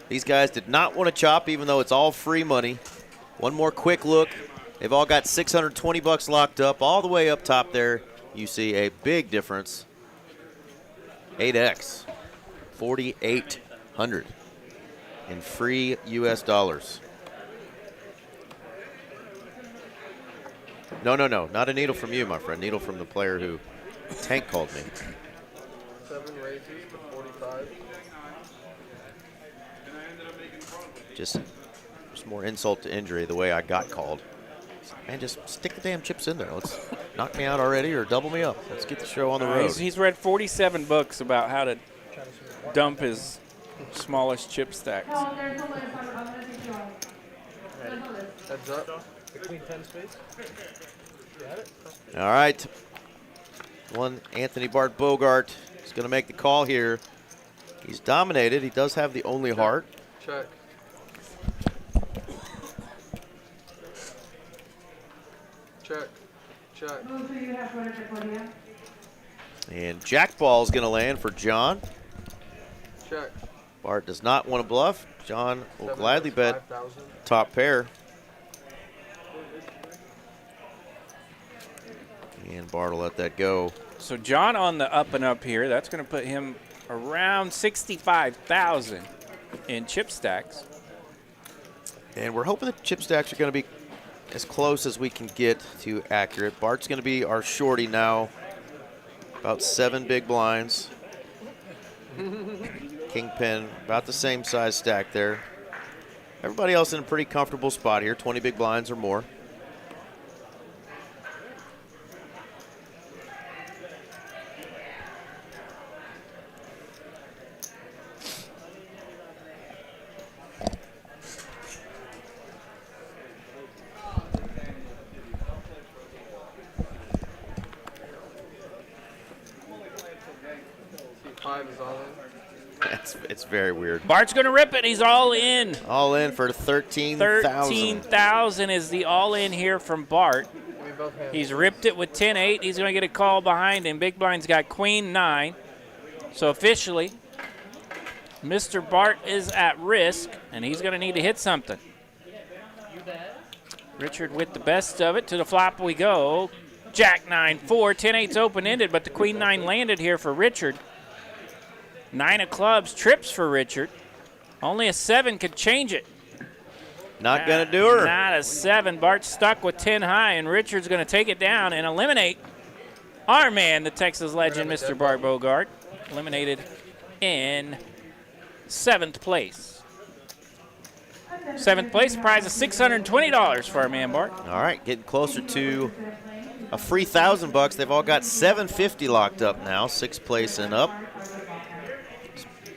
These guys did not want to chop, even though it's all free money. One more quick look. They've all got 620 bucks locked up. All the way up top there, you see a big difference. 8x, 4,800 in free U.S. dollars. No, not a needle from you, my friend. Needle from the player who tank called me. 7 raises for 45. Just more insult to injury the way I got called. Man, just stick the damn chips in there. Let's knock me out already or double me up. Let's get the show on the road. He's read 47 books about how to dump his smallest chip stacks. Oh, there's a list. I'm going to take you off. There's a list. Heads up. The queen 10 space. You had it? All right. One Anthony Bart Bogart is going to make the call here. He's dominated. He does have the only heart. Check. Check. Check. Move so you have to for you. And Jack Ball is going to land for John. Check. Bart does not want to bluff. John will 7, gladly bet 5,000. top pair. And Bart will let that go. So John on the up and up here. That's going to put him around 65,000 in chip stacks. And we're hoping the chip stacks are going to be as close as we can get to accurate. Bart's going to be our shorty now. About 7 big blinds. Kingpin, about the same size stack there. Everybody else in a pretty comfortable spot here, 20 big blinds or more. See, 5 is all in. It's very weird. Bart's going to rip it. He's all in. All in for 13,000. 13,000 is the all in here from Bart. He's ripped it with 10-8. He's going to get a call behind him. Big blind's got queen 9. So officially, Mr. Bart is at risk, and he's going to need to hit something. Richard with the best of it. To the flop we go. Jack 9-4. 10-8's open-ended, but the queen 9 landed here for Richard. 9 of clubs trips for Richard. Only a 7 could change it. Not going to do her. Not a 7. Bart's stuck with 10 high, and Richard's going to take it down and eliminate our man, the Texas legend, Mr. Bart Bogart. Eliminated in 7th place. 7th place, prize of $620 for our man, Bart. All right, getting closer to a free $1,000. They've all got $750 locked up now, 6th place and up.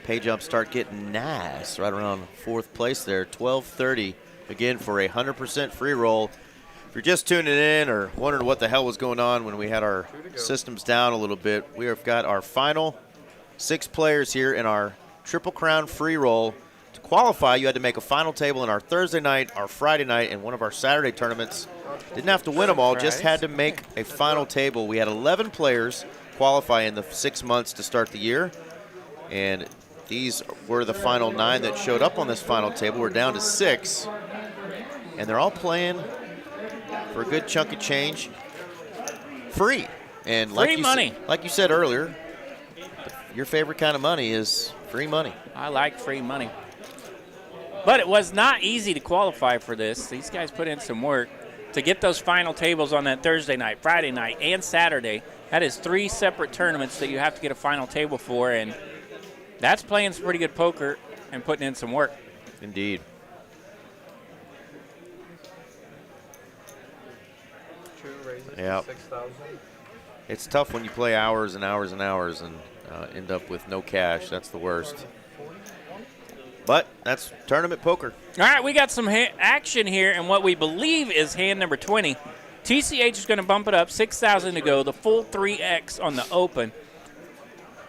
Pay jumps start getting nice right around 4th place there, 1230 again for a 100% free roll. If you're just tuning in or wondering what the hell was going on when we had our systems down a little bit, we have got our final 6 players here in our Triple Crown free roll. To qualify, you had to make a final table in our Thursday night, our Friday night, and one of our Saturday tournaments. Didn't have to win them all, just had to make a final table. We had 11 players qualify in the 6 months to start the year, and these were the final 9 that showed up on this final table. We're down to 6, and they're all playing for a good chunk of change free. And free money. Like you said earlier, your favorite kind of money is free money. I like free money. But it was not easy to qualify for this. These guys put in some work to get those final tables on that Thursday night, Friday night, and Saturday. That is 3 separate tournaments that you have to get a final table for, and that's playing some pretty good poker and putting in some work. Indeed. Yeah. It's tough when you play hours and hours and hours and end up with no cash. That's the worst. But that's tournament poker. All right, we got some action here in what we believe is hand number 20. TCH is going to bump it up, 6,000 to go, the full 3X on the open.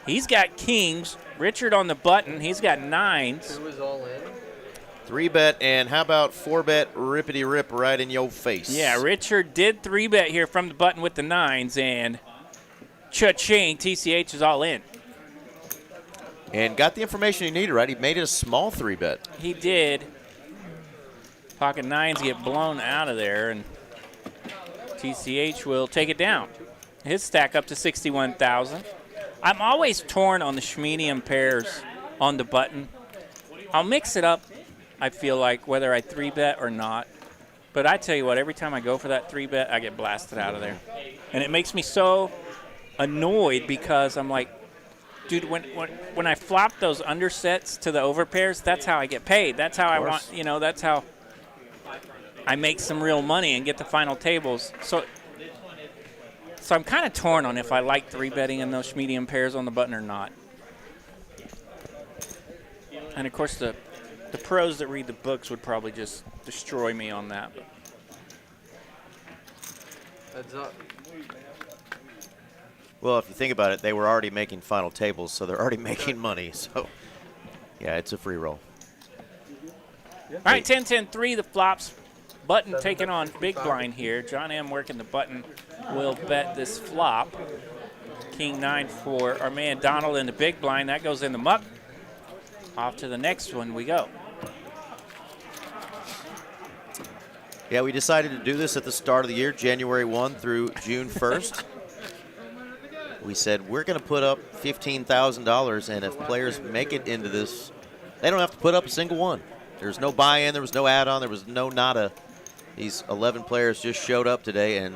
He's got kings. Richard on the button. He's got 9s. Who is all in? 3-bet, and how about 4-bet rippity-rip right in your face? Yeah, Richard did 3-bet here from the button with the 9s, and cha-ching, TCH is all in. And got the information he needed, right? He made it a small 3-bet. He did. Pocket 9s get blown out of there, and TCH will take it down. His stack up to 61,000. I'm always torn on the schmedium pairs on the button. I'll mix it up, I feel like, whether I 3-bet or not. But I tell you what, every time I go for that 3-bet, I get blasted out of there. And it makes me so annoyed because I'm like, dude, when I flop those undersets to the overpairs, that's how I get paid. That's how I want, that's how I make some real money and get the final tables. So I'm kind of torn on if I like 3-betting in those medium pairs on the button or not. And, of course, the pros that read the books would probably just destroy me on that. Heads up. Well, if you think about it, they were already making final tables, so they're already making money. So, yeah, it's a free roll. All right, 10-10-3, the flops. Button taking on big blind here. John M. working the button will bet this flop. King 9 for our man Donald in the big blind. That goes in the muck. Off to the next one we go. Yeah, we decided to do this at the start of the year, January 1 through June 1st. We said we're going to put up $15,000, and if players make it into this, they don't have to put up a single one. There's no buy-in, there was no add-on, there was no nada. These 11 players just showed up today, and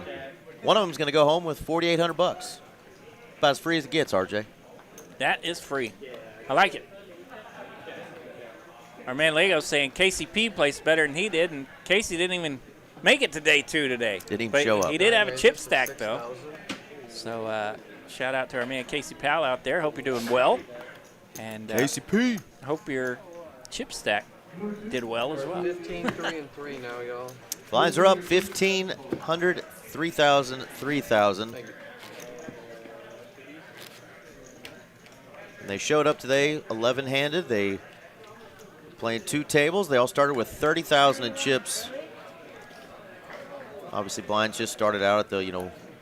one of them's going to go home with $4,800. About as free as it gets, RJ. That is free. I like it. Our man Lego's saying KCP placed better than he did, and Casey didn't even make it to day 2 today. Didn't even but show up. He did have a chip stack, though. So shout out to our man Casey Powell out there. Hope you're doing well. And KCP. Hope your chip stack did well as well. 15, 3, and 3 now, y'all. Lines are up 1,500, 3,000, 3,000. And they showed up today 11-handed. They playing 2 tables. They all started with 30,000 in chips. Obviously, blinds just started out at the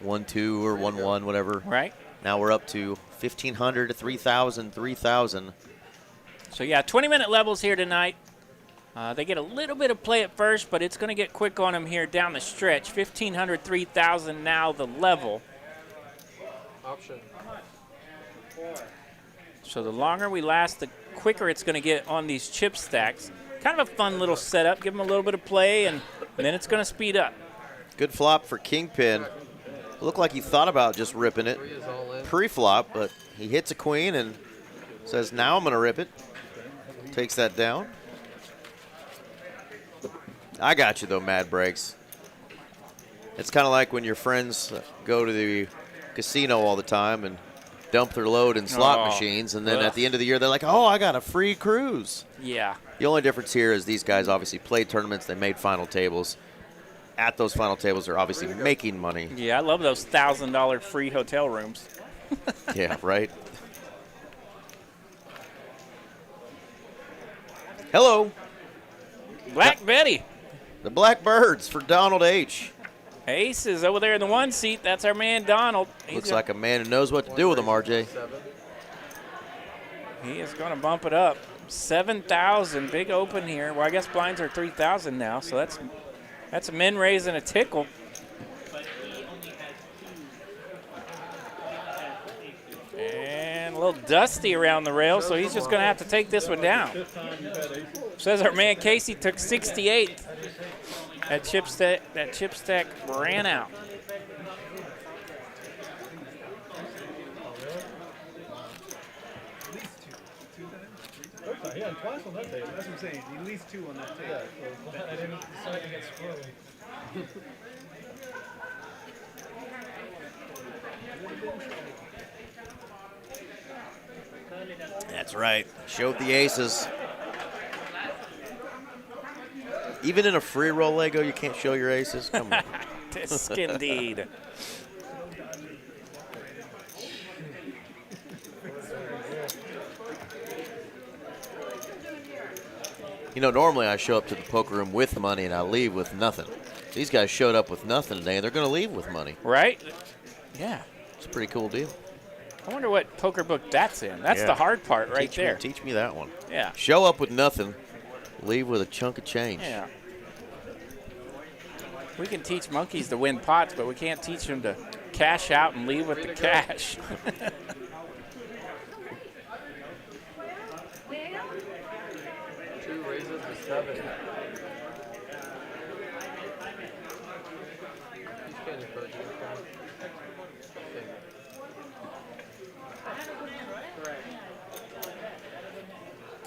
1-2 or 1-1, whatever. Right. Now we're up to 1,500 to 3,000, 3,000. So yeah, 20-minute levels here tonight. They get a little bit of play at first, but it's going to get quick on them here down the stretch. 1,500, 3,000 now the level. Option. So the longer we last, the quicker it's going to get on these chip stacks. Kind of a fun little setup. Give them a little bit of play, and then it's going to speed up. Good flop for Kingpin. Looked like he thought about just ripping it pre-flop, but he hits a queen and says, now I'm going to rip it. Takes that down. I got you, though, Mad Breaks. It's kind of like when your friends go to the casino all the time and dump their load in slot machines, and then at the end of the year, they're like, oh, I got a free cruise. Yeah. The only difference here is these guys obviously played tournaments. They made final tables. At those final tables, they're obviously making money. Yeah, I love those $1,000 free hotel rooms. Yeah, right. Hello. Black Betty. The Blackbirds for Donald H. Ace is over there in the 1 seat. That's our man Donald. Looks like a man who knows what to do with them, RJ. He is going to bump it up. 7,000, big open here. Well, I guess blinds are 3,000 now, so that's a min raise and a tickle. And a little dusty around the rail, so he's just going to have to take this one down. Says our man Casey took 68. That chip stack ran out. He had twice on that table. That's what I'm saying. At least 2 on that table. I didn't decide to get squirrely. That's right. Showed the aces. Even in a free roll Lego, you can't show your aces. Come on. Tisk indeed. Normally I show up to the poker room with money and I leave with nothing. These guys showed up with nothing today, and they're going to leave with money. Right? Yeah. It's a pretty cool deal. I wonder what poker book that's in. That's the hard part right there. Teach me that one. Yeah. Show up with nothing, leave with a chunk of change. Yeah. We can teach monkeys to win pots, but we can't teach them to cash out and leave with the cash. Two raises to 7.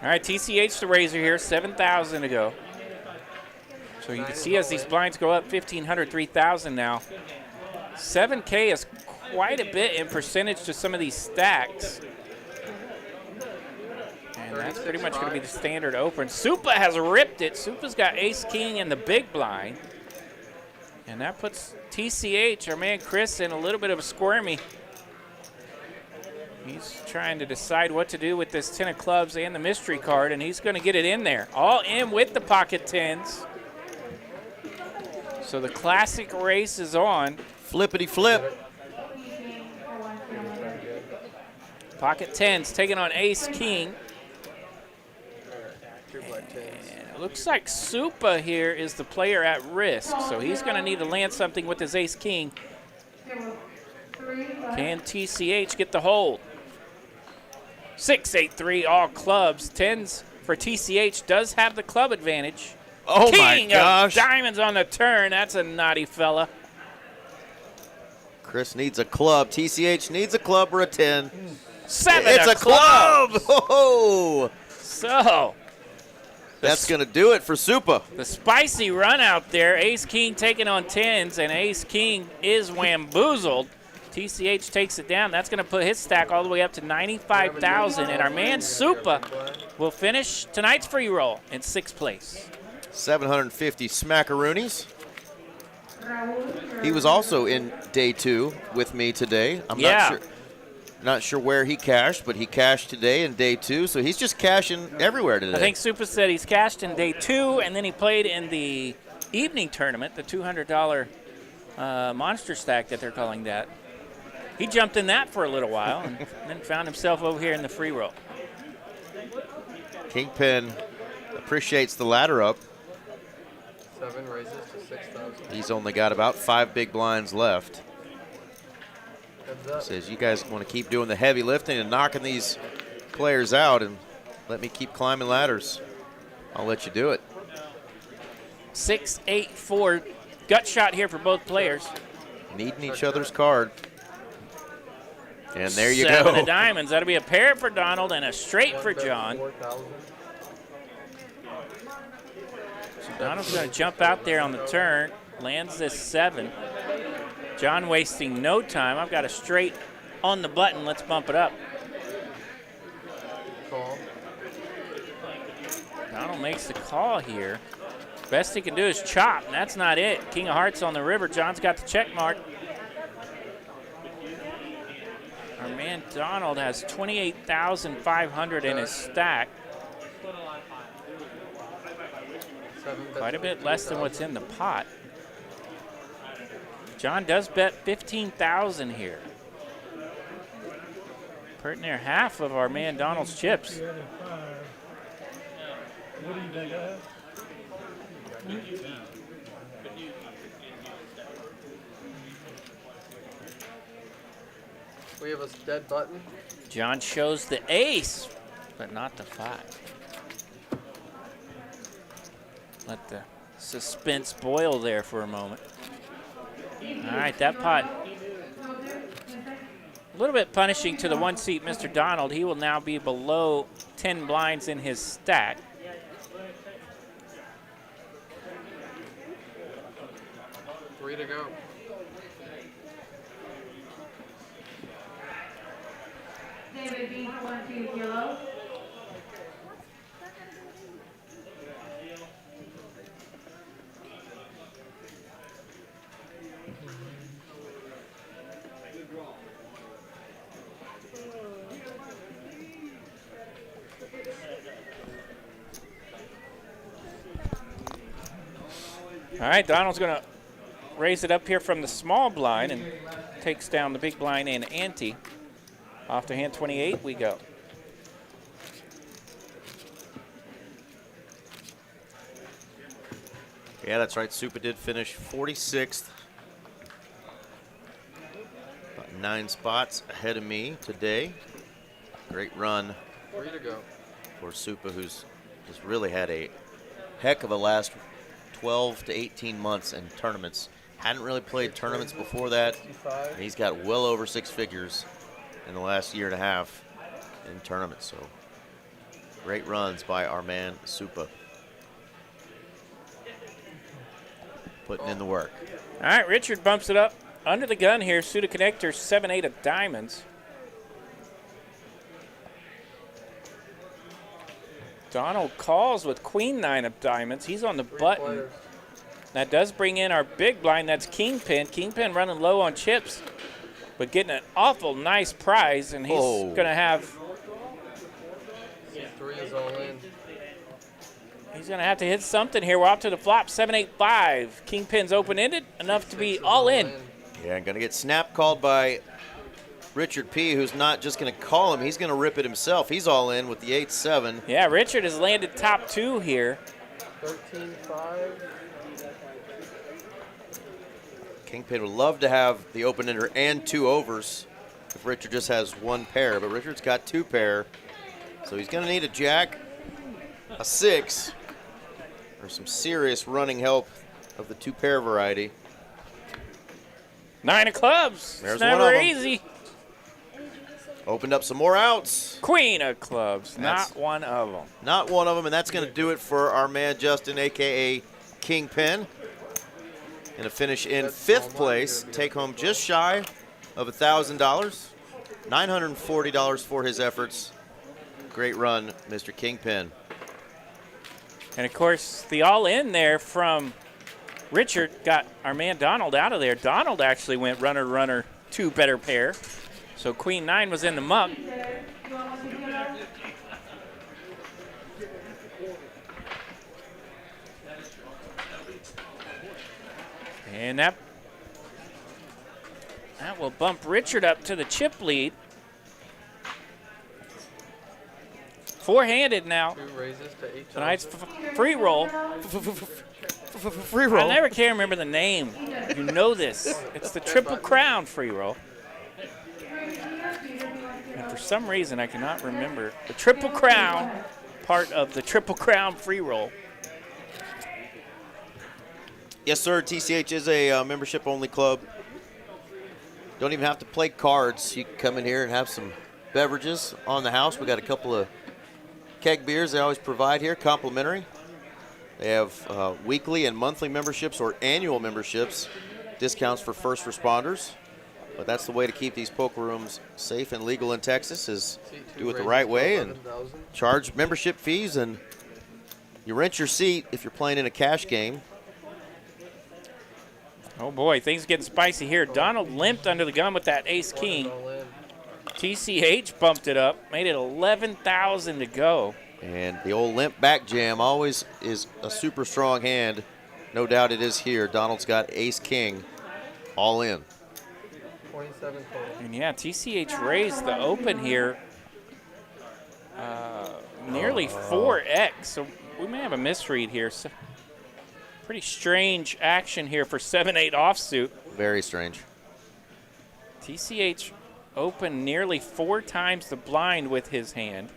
All right, TCH the raiser here, 7,000 to go. So you can see as these blinds go up, 1,500, 3,000 now. 7K is quite a bit in percentage to some of these stacks. And that's pretty much going to be the standard open. Supa has ripped it. Supa's got ace-king in the big blind. And that puts TCH, our man Chris, in a little bit of a squirmy. He's trying to decide what to do with this 10 of clubs and the mystery card, and he's going to get it in there. All in with the pocket 10s. So the classic race is on. Flippity flip. Pocket 10s taking on ace-king. And it looks like Supa here is the player at risk, so he's going to need to land something with his ace-king. Can TCH get the hold? 6-8-3, all clubs. 10s for TCH does have the club advantage. Oh, King my gosh. of diamonds on the turn. That's a naughty fella. Chris needs a club. TCH needs a club or a 10. 7 It's of a club. clubs. Oh, So that's going to do it for Supa. the spicy run out there. Ace-king taking on 10s, and ace-king is wamboozled. TCH takes it down. That's going to put his stack all the way up to 95,000. And our man Supa will finish tonight's free roll in 6th place. 750 smackaroonies. He was also in day 2 with me today. I'm not sure. Not sure where he cashed, but he cashed today in day 2, so he's just cashing everywhere today. I think Supa said he's cashed in day 2, and then he played in the evening tournament, the $200 monster stack that they're calling that. He jumped in that for a little while and then found himself over here in the free roll. Kingpin appreciates the ladder up. 7 raises to 6,000. He's only got about 5 big blinds left. Heads up. Says you guys want to keep doing the heavy lifting and knocking these players out and let me keep climbing ladders. I'll let you do it. 6, 8, 4. Gut shot here for both players. Needing each other's card. And there you 7 go. of diamonds. That'll be a pair for Donald and a straight for John. 4,000. So Donald's going to jump out there on the turn. Lands this 7. John wasting no time. I've got a straight on the button. Let's bump it up. Call. Donald makes the call here. Best he can do is chop, and that's not it. King of Hearts on the river. John's got the check mark. Our man Donald has 28,500 in his stack. Quite a bit less than what's in the pot. John does bet 15,000 here. Pretty near half of our man Donald's chips. What do you think I have? We have a dead button. John shows the ace, but not the 5. Let the suspense boil there for a moment. All right, that pot, a little bit punishing to the 1-seat Mr. Donald. He will now be below 10 blinds in his stack. Three to go. David B. 1-2 kilo. All right, Donald's going to raise it up here from the small blind and takes down the big blind and ante. Off to hand 28 we go. Yeah, that's right. Supa did finish 46th. About 9 spots ahead of me today. Great run 3 to go. for Supa, who's just really had a heck of a last 12 to 18 months in tournaments. Hadn't really played tournaments before that. 55. And he's got well over 6 figures in the last year and a half in tournaments. So great runs by our man Supa. Putting in the work. All right, Richard bumps it up under the gun here. Suited connector, 7-8 of diamonds. Donald calls with Queen-9 of diamonds. He's on the button. Players. That does bring in our big blind. That's Kingpin. Kingpin running low on chips, but getting an awful nice prize, and he's going to have. 3 is all in. He's going to have to hit something here. We're up to the flop, 7-8-5. Kingpin's open-ended, enough to be all in. Yeah, I'm going to get snap called by Richard P., who's not just going to call him. He's going to rip it himself. He's all in with the 8-7. Yeah, Richard has landed top 2 here. 13-5. Kingpin would love to have the open-ender and 2 overs if Richard just has 1 pair, but Richard's got 2 pair. So he's going to need a jack, a 6, or some serious running help of the 2-pair variety. 9 of clubs. There's It's one never of 'em. easy. Opened up some more outs. Queen of clubs. That's- Not one of them. Not one of them, and that's going to do it for our man Justin, a.k.a. Kingpin. Going to finish in 5th place, take home just shy of $1,000. $940 for his efforts. Great run, Mr. Kingpin. And, of course, the all-in there from Richard got our man Donald out of there. Donald actually went runner, 2 better pair. So queen 9 was in the muck. And that will bump Richard up to the chip lead. Four-handed now. 2 raises to 8. Tonight's free roll. Free roll. I never can remember the name. You know this. It's the Triple Crown free roll. And for some reason, I cannot remember the Triple Crown part of the Triple Crown free roll. Yes, sir. TCH is a membership-only club. Don't even have to play cards. You can come in here and have some beverages on the house. We got a couple of keg beers they always provide here, complimentary. They have weekly and monthly memberships or annual memberships, discounts for first responders. But that's the way to keep these poker rooms safe and legal in Texas is do it the right way and charge membership fees, and you rent your seat if you're playing in a cash game. Oh boy, things getting spicy here. Donald limped under the gun with that ace-king. TCH bumped it up, made it 11,000 to go. And the old limp back jam always is a super strong hand. No doubt it is here. Donald's got ace-king all in. 27 total. And yeah, TCH raised the open here nearly 4x. So we may have a misread here. So pretty strange action here for 7-8 offsuit. Very strange. TCH opened nearly 4 times the blind with his hand.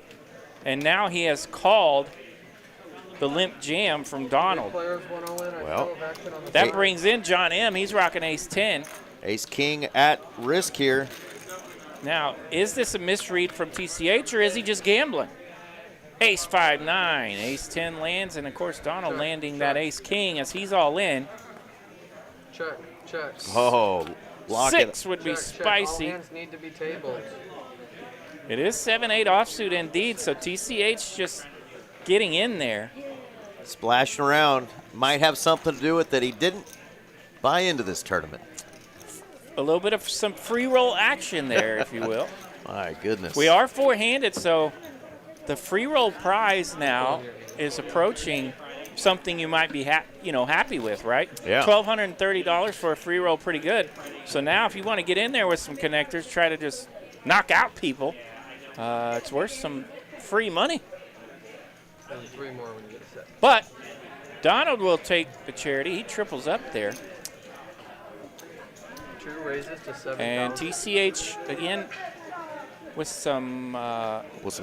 And now he has called the limp jam from Donald. Well, that brings in John M. He's rocking ace-10. Ace-king at risk here. Now, is this a misread from TCH or is he just gambling? Ace-5-9, ace-10 lands, and of course Donald landing that ace-king as he's all in. Check, check. Oh, lock it. 6 would be All spicy. hands need to be tabled. It is 7-8 offsuit indeed, so TCH just getting in there. Splashing around. Might have something to do with that he didn't buy into this tournament. A little bit of some free roll action there, if you will. My goodness. We are four-handed, so the free roll prize now is approaching something you might be happy with, right? Yeah. $1,230 for a free roll, pretty good. So now if you want to get in there with some connectors, try to just knock out people, it's worth some free money. And 3 more when you get set. But Donald will take the charity. He triples up there. 2 raises to 7,000. And TCH, again, with some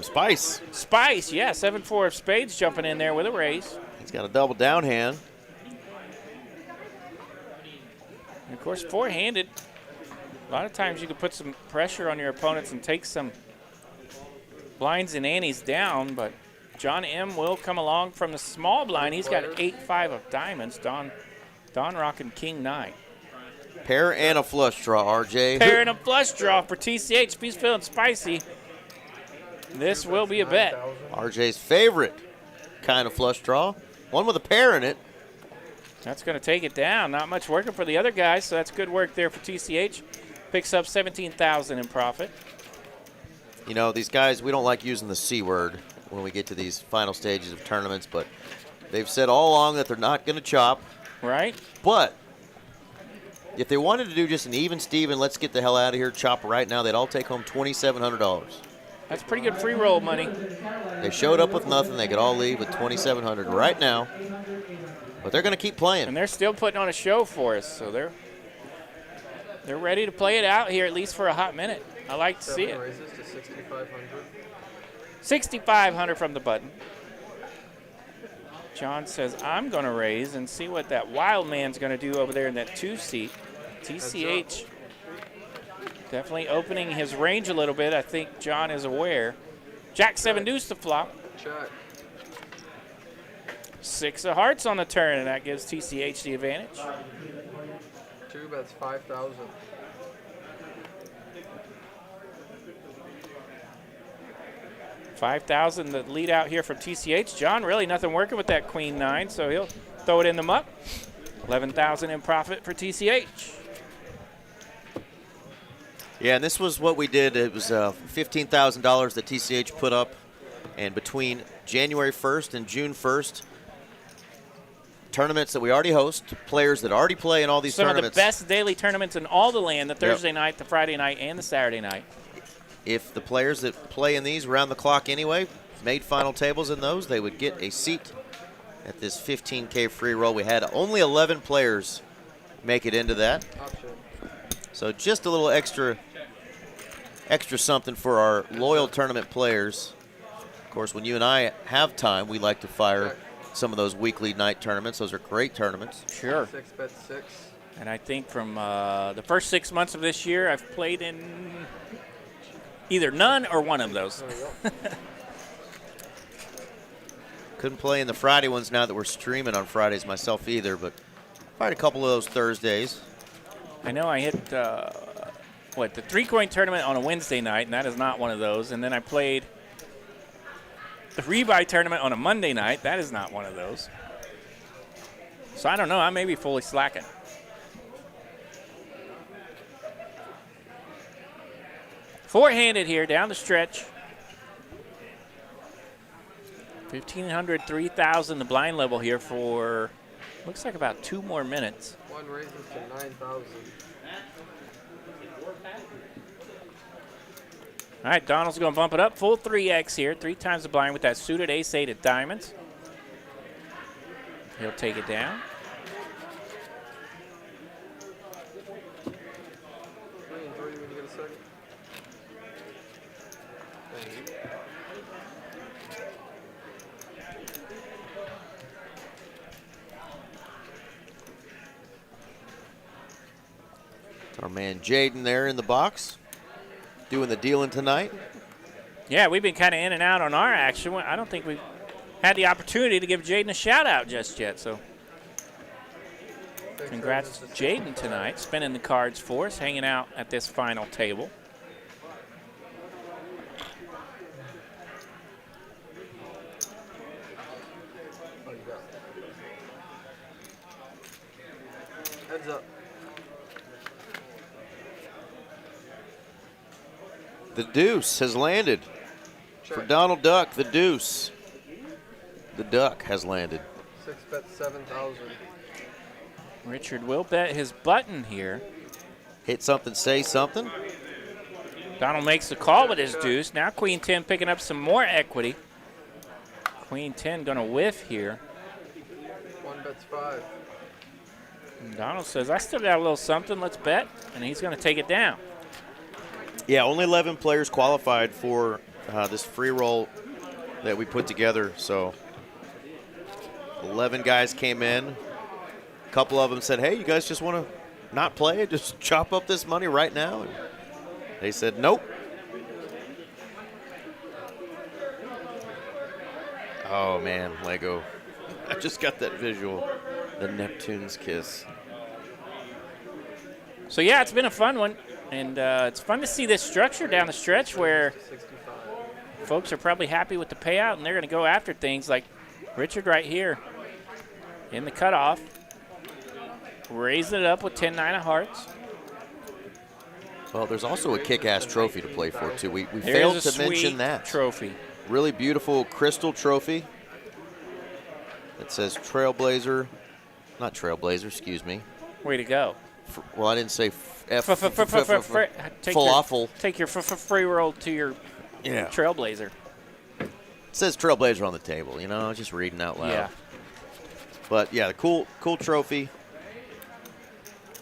spice. Spice, yeah. 7-4 of spades jumping in there with a raise. He's got a double down hand. And of course, four-handed. A lot of times you can put some pressure on your opponents and take some blinds and antes down, but John M. will come along from the small blind. He's got 8-5 of diamonds. Don rocking king 9. Pair and a flush draw, RJ. Pair and a flush draw for TCH. If he's feeling spicy, this will be a bet. RJ's favorite kind of flush draw. One with a pair in it. That's going to take it down. Not much working for the other guys, so that's good work there for TCH. Picks up $17,000 in profit. You know, these guys, we don't like using the C word when we get to these final stages of tournaments, but they've said all along that they're not going to chop. Right. But if they wanted to do just an even Steven, let's get the hell out of here, chop right now, they'd all take home $2,700. That's pretty good free roll money. They showed up with nothing. They could all leave with $2,700 right now. But they're going to keep playing. And they're still putting on a show for us, so they're ready to play it out here at least for a hot minute. I like to see it. 7 raises to 6,500. 6,500 from the button. John says, I'm going to raise and see what that wild man's going to do over there in that 2 seat. TCH definitely opening his range a little bit. I think John is aware. Jack 7 deuce to flop. Check. 6 of hearts on the turn, and that gives TCH the advantage. 2 bets 5,000. $5,000 the lead out here from TCH. John really nothing working with that queen 9, so he'll throw it in the muck. $11,000 in profit for TCH. Yeah, and this was what we did. It was $15,000 that TCH put up, and between January 1st and June 1st, tournaments that we already host, players that already play in all these tournaments. Some of the best daily tournaments in all the land, the Thursday night, the Friday night, and the Saturday night. If the players that play in these around the clock anyway made final tables in those, they would get a seat at this 15K free roll. We had only 11 players make it into that. So just a little extra something for our loyal tournament players. Of course, when you and I have time, we like to fire some of those weekly night tournaments. Those are great tournaments. Sure. 6 bet 6. And I think from the first 6 months of this year, I've played in either none or one of those. Couldn't play in the Friday ones now that we're streaming on Fridays myself either, but I had a couple of those Thursdays. I know I hit, the 3-coin tournament on a Wednesday night, and that is not one of those. And then I played the rebuy tournament on a Monday night. That is not one of those. So I don't know. I may be fully slacking. Four-handed here down the stretch. 1,500, 3,000 the blind level here for looks like about 2 more minutes. One raises to 9,000. All right, Donald's going to bump it up. Full 3X here. 3 times the blind with that suited ace-8 of diamonds. He'll take it down. Our man Jaden there in the box, doing the dealing tonight. Yeah, we've been kind of in and out on our action. I don't think we've had the opportunity to give Jaden a shout-out just yet, so congrats to Jaden tonight, spinning the cards for us, hanging out at this final table. Heads up. The deuce has landed. For Donald Duck, the deuce. The duck has landed. 6 bet 7,000. Richard will bet his button here. Hit something, say something. Donald makes the call with his deuce. Now Queen 10 picking up some more equity. Queen 10 going to whiff here. 1 bets 5. And Donald says, I still got a little something, let's bet. And he's going to take it down. Yeah, only 11 players qualified for this free roll that we put together. So 11 guys came in. A couple of them said, hey, you guys just want to not play it? Just chop up this money right now? And they said, nope. Oh, man, Lego. I just got that visual. The Neptune's kiss. So, yeah, it's been a fun one. And it's fun to see this structure down the stretch where folks are probably happy with the payout, and they're going to go after things like Richard right here in the cutoff, raising it up with 10-9 of hearts. Well, there's also a kick-ass trophy to play for, too. We failed to mention that. Trophy. Really beautiful crystal trophy. It says Trailblazer. Not Trailblazer, excuse me. Way to go. Well, I didn't say falafel. Take your free roll to your Trailblazer. It says Trailblazer on the table, you know, just reading out loud. Yeah. But yeah, cool trophy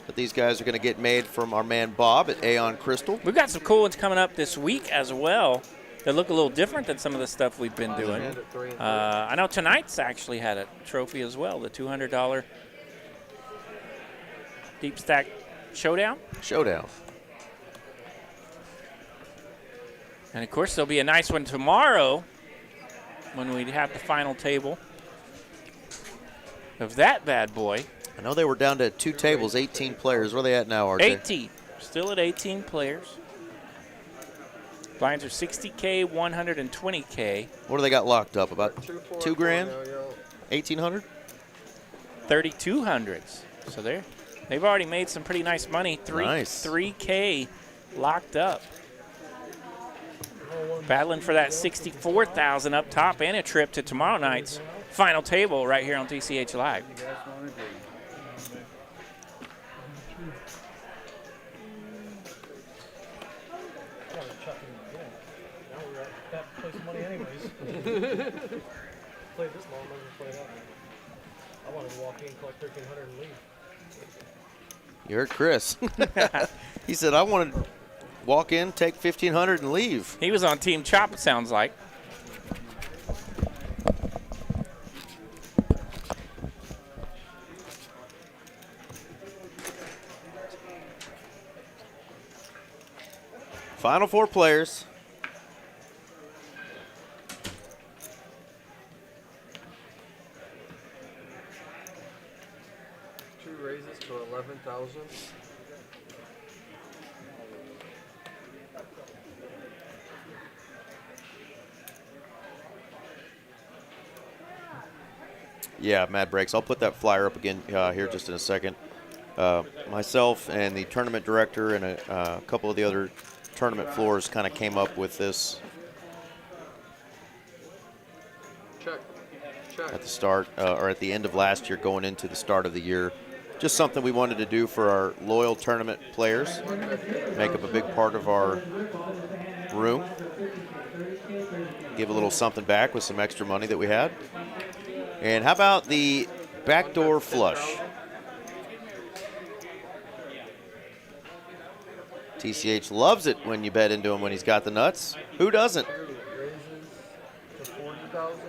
that these guys are going to get made from our man Bob at Aeon Crystal. We've got some cool ones coming up this week as well that look a little different than some of the stuff we've been doing. I know tonight's actually had a trophy as well, the $200 Deep Stack Showdown. And, of course, there'll be a nice one tomorrow when we have the final table of that bad boy. I know they were down to 2 tables, 18 players. Where are they at now, RJ? 18. Still at 18 players. Blinds are 60K, 120K. What do they got locked up? About 2 grand? 1,800? 3,200s. So they've already made some pretty nice money. 3K locked up. Battling for that $64,000 up top and a trip to tomorrow night's final table right here on TCH Live. Now we're at that place of money anyways. Played this long, I'm gonna play that. I wanted to walk in, collect 1,300 and leave. You heard Chris. He said, I wanted to walk in, take 1,500 and leave. He was on Team Chop, it sounds like. Final 4 players. Two raises to 11,000. Yeah, Mad Breaks. I'll put that flyer up again here just in a second. Myself and the tournament director and a couple of the other tournament floors kind of came up with this Check. Check. at the start or at the end of last year going into the start of the year. Just something we wanted to do for our loyal tournament players, make up a big part of our room, give a little something back with some extra money that we had. And how about the backdoor flush? TCH loves it when you bet into him when he's got the nuts. Who doesn't? Raises to 40,000.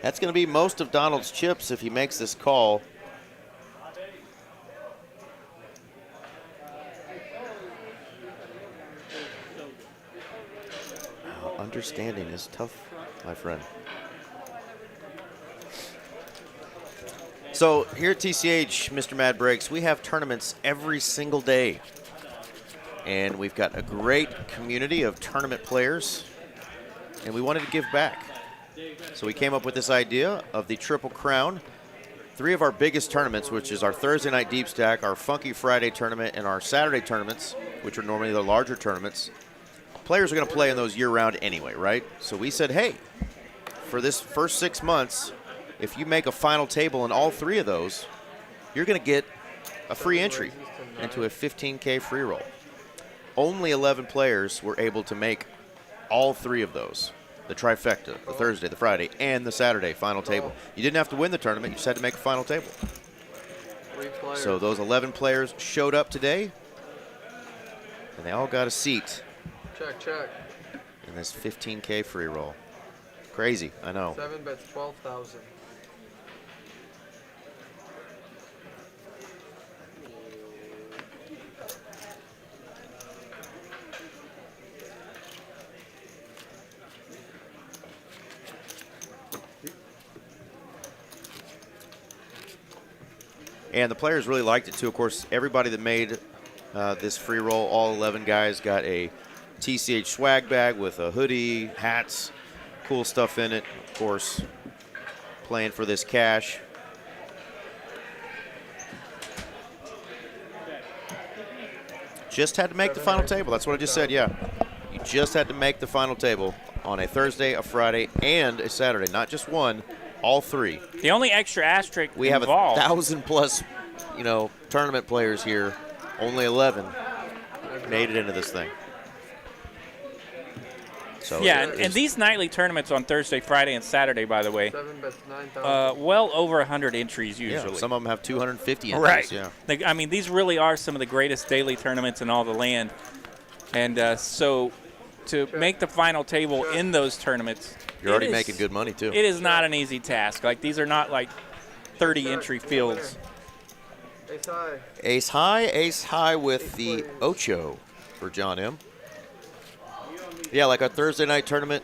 That's going to be most of Donald's chips if he makes this call. Understanding is tough, my friend. So here at TCH, Mr. Mad Breaks, we have tournaments every single day. And we've got a great community of tournament players, and we wanted to give back. So we came up with this idea of the Triple Crown. 3 of our biggest tournaments, which is our Thursday night deep stack, our Funky Friday tournament, and our Saturday tournaments, which are normally the larger tournaments. Players are going to play in those year-round anyway, right? So we said, hey, for this first 6 months, if you make a final table in all 3 of those, you're going to get a free entry into a 15K free roll. Only 11 players were able to make all 3 of those. The trifecta, the Thursday, the Friday, and the Saturday final table. You didn't have to win the tournament, you just had to make a final table. 3 players. So those 11 players showed up today, and they all got a seat Check, check. in this 15K free roll. Crazy, I know. 7 bets 12,000. And the players really liked it too. Of course, everybody that made this free roll, all 11 guys, got a TCH swag bag with a hoodie, hats, cool stuff in it. Of course, playing for this cash. Just had to make the final table. That's what I just said, yeah. You just had to make the final table on a Thursday, a Friday, and a Saturday. Not just one, all 3. The only extra asterisk We have involved. 1,000 plus, tournament players here. Only 11 made it into this thing. So Yeah, and these nightly tournaments on Thursday, Friday, and Saturday, by the way, 7 bets 9,000. well over 100 entries usually. yeah, some of them have 250 entries. Right. Yeah. I mean, these really are some of the greatest daily tournaments in all the land. And so to make the final table in those tournaments, You're already it is- making good money too. It is not an easy task. Like, these are not like 30 entry fields. Ace high. Ace high with the Ocho for John M. Yeah, like our Thursday night tournament,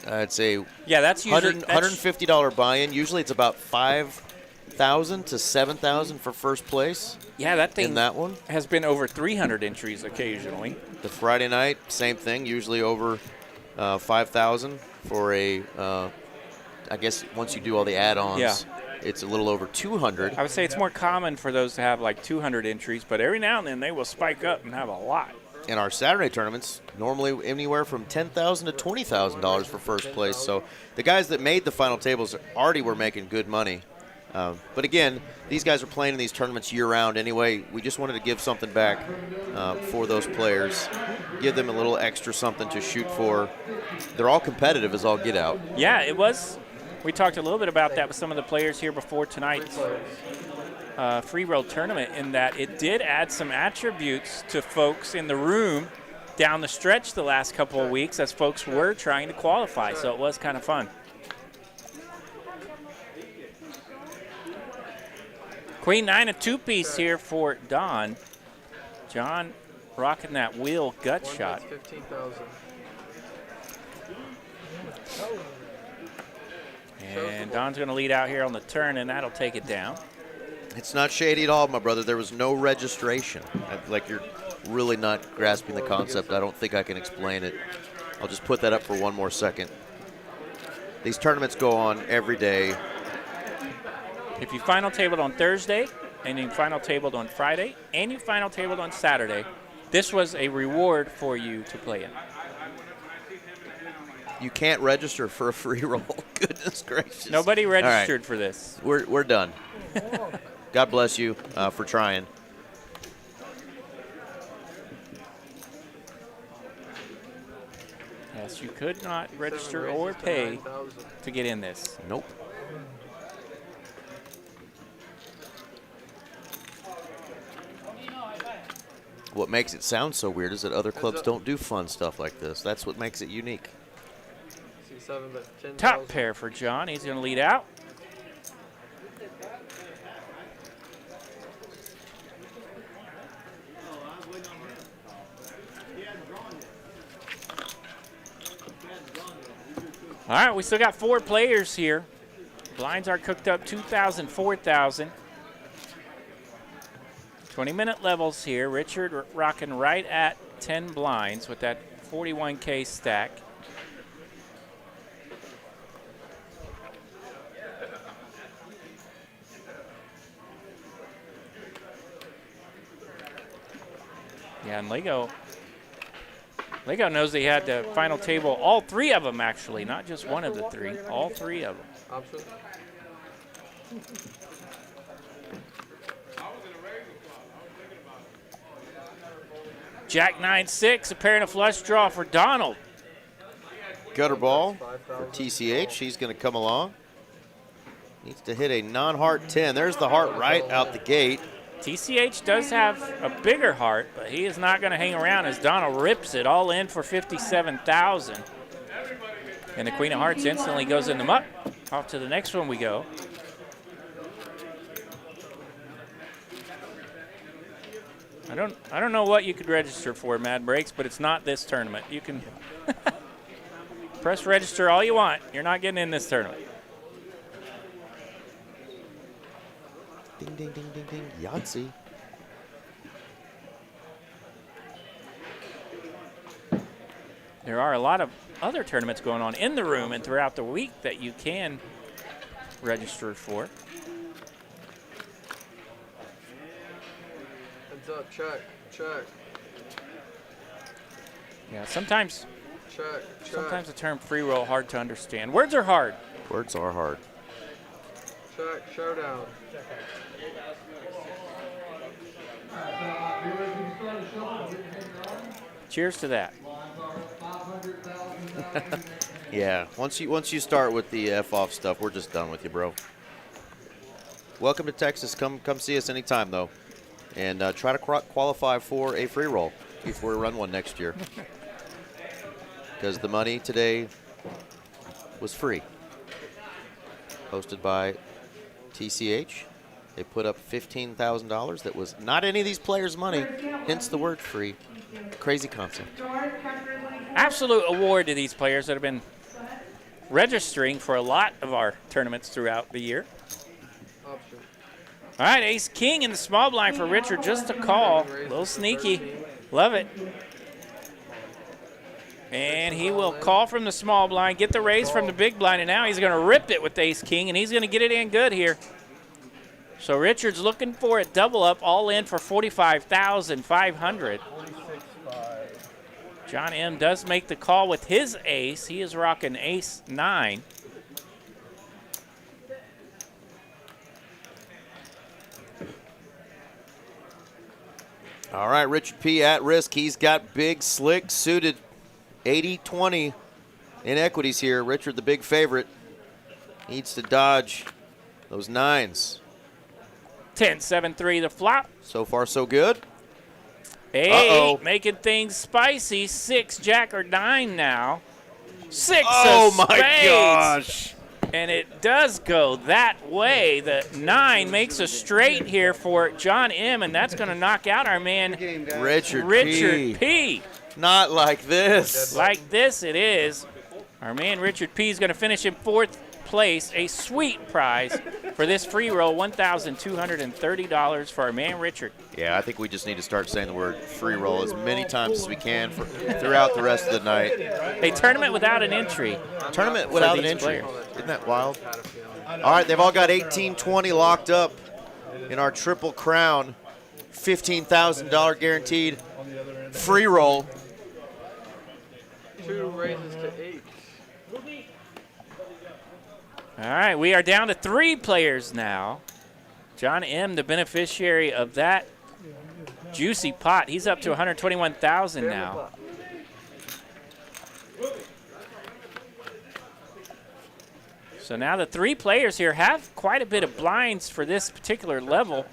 I'd say Yeah, that's usually $150 buy-in. Usually it's about 5,000 to 7,000 for first place. Yeah, that thing in that one has been over 300 entries occasionally. The Friday night, same thing, usually over 5,000 for a, I guess once you do all the add-ons. Yeah. it's a little over 200. I would say it's more common for those to have like 200 entries, but every now and then they will spike up and have a lot. In our Saturday tournaments, normally anywhere from $10,000 to $20,000 for first place. So the guys that made the final tables already were making good money. But again, these guys are playing in these tournaments year-round anyway. We just wanted to give something back for those players, give them a little extra something to shoot for. They're all competitive as all get out. Yeah, it was. We talked a little bit about that with some of the players here before tonight's Freeroll tournament, in that it did add some attributes to folks in the room down the stretch the last couple of weeks as folks were trying to qualify, so it was kind of fun. Queen 9, a two-piece here for Don. John rocking that wheel gut shot. 15,000. And Don's going to lead out here on the turn, and that'll take it down. It's not shady at all, my brother. There was no registration. Like, you're really not grasping the concept. I don't think I can explain it. I'll just put that up for one more second. These tournaments go on every day. If you final tabled on Thursday, and you final tabled on Friday, and you final tabled on Saturday, this was a reward for you to play in. You can't register for a free roll. Goodness gracious. Nobody registered for this. We're done. God bless you for trying. Yes, you could not register or pay to get in this. Nope. What makes it sound so weird is that other clubs don't do fun stuff like this. That's what makes it unique. Top pair for John. He's going to lead out. All right, we still got 4 players here. Blinds are cooked up 2,000, 4,000. 20-minute levels here. Richard rocking right at 10 blinds with that 41K stack. Yeah, and Lego knows they had the final table, all 3 of them actually, not just one of the 3, all 3 of them. Option. Jack 9-6, a pair and a flush draw for Donald. Gutter ball for TCH. He's going to come along. Needs to hit a non-heart 10. There's the heart right out the gate. TCH does have a bigger heart, but he is not going to hang around as Donald rips it all in for 57,000. And the Queen of Hearts instantly goes in the muck. Off to the next one we go. I don't know what you could register for, Mad Breaks, but it's not this tournament. You can press register all you want. You're not getting in this tournament. Ding, ding, ding, ding, ding. Yahtzee. There are a lot of other tournaments going on in the room and throughout the week that you can register for. Heads up, check, check. Yeah, sometimes Check. the term free roll hard to understand. Words are hard. Words are hard. Check, showdown. Cheers to that. Yeah, once you start with the F-off stuff, we're just done with you, bro. Welcome to Texas. Come see us anytime, though. And try to qualify for a free roll before we run one next year. Because the money today was free. Hosted by TCH. They put up $15,000. That was not any of these players' money, hence the word free. Crazy concept. Absolute award to these players that have been registering for a lot of our tournaments throughout the year. Option. All right, ace king in the small blind for Richard, just a call. A little sneaky. Love it. And he will call from the small blind, get the raise from the big blind, and now he's going to rip it with ace-king, and he's going to get it in good here. So Richard's looking for a double up, all in for $45,500. John M. does make the call with his ace. He is rocking ace-9. All right, Richard P. at risk. He's got big, slick, suited 80-20 in equities here. Richard, the big favorite, needs to dodge those 9s. 10-7-3 the flop. So far, so good. 8, making things spicy. 6, jack, or 9 now. 6 Oh, of my spades. gosh. And it does go that way. The 9 makes a straight here for John M., and that's going to knock out our man Richard P. Not like this. Like this it is. Our man Richard P. is going to finish in 4th place, a sweet prize for this free roll, $1,230 for our man Richard. Yeah, I think we just need to start saying the word free roll as many times as we can throughout the rest of the night. A tournament without an entry. Tournament without an entry. Isn't that wild? All right, they've all got 18-20 locked up in our Triple Crown, $15,000 guaranteed free roll. 2 raises to 8. All right, we are down to 3 players now. John M., the beneficiary of that juicy pot. He's up to $121,000 now. So now the 3 players here have quite a bit of blinds for this particular level.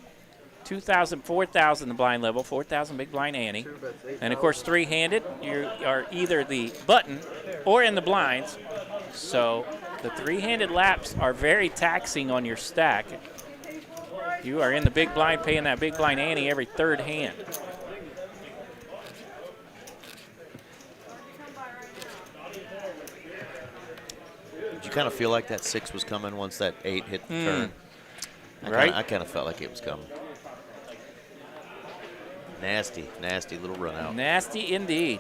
2,000, 4,000 the blind level, 4,000 big blind ante. And of course, 3-handed, you are either the button or in the blinds. So the 3-handed laps are very taxing on your stack. You are in the big blind paying that big blind ante every 3rd hand. Did you kind of feel like that 6 was coming once that 8 hit the turn? I kind of felt like it was coming. Nasty, nasty little run out. Nasty indeed.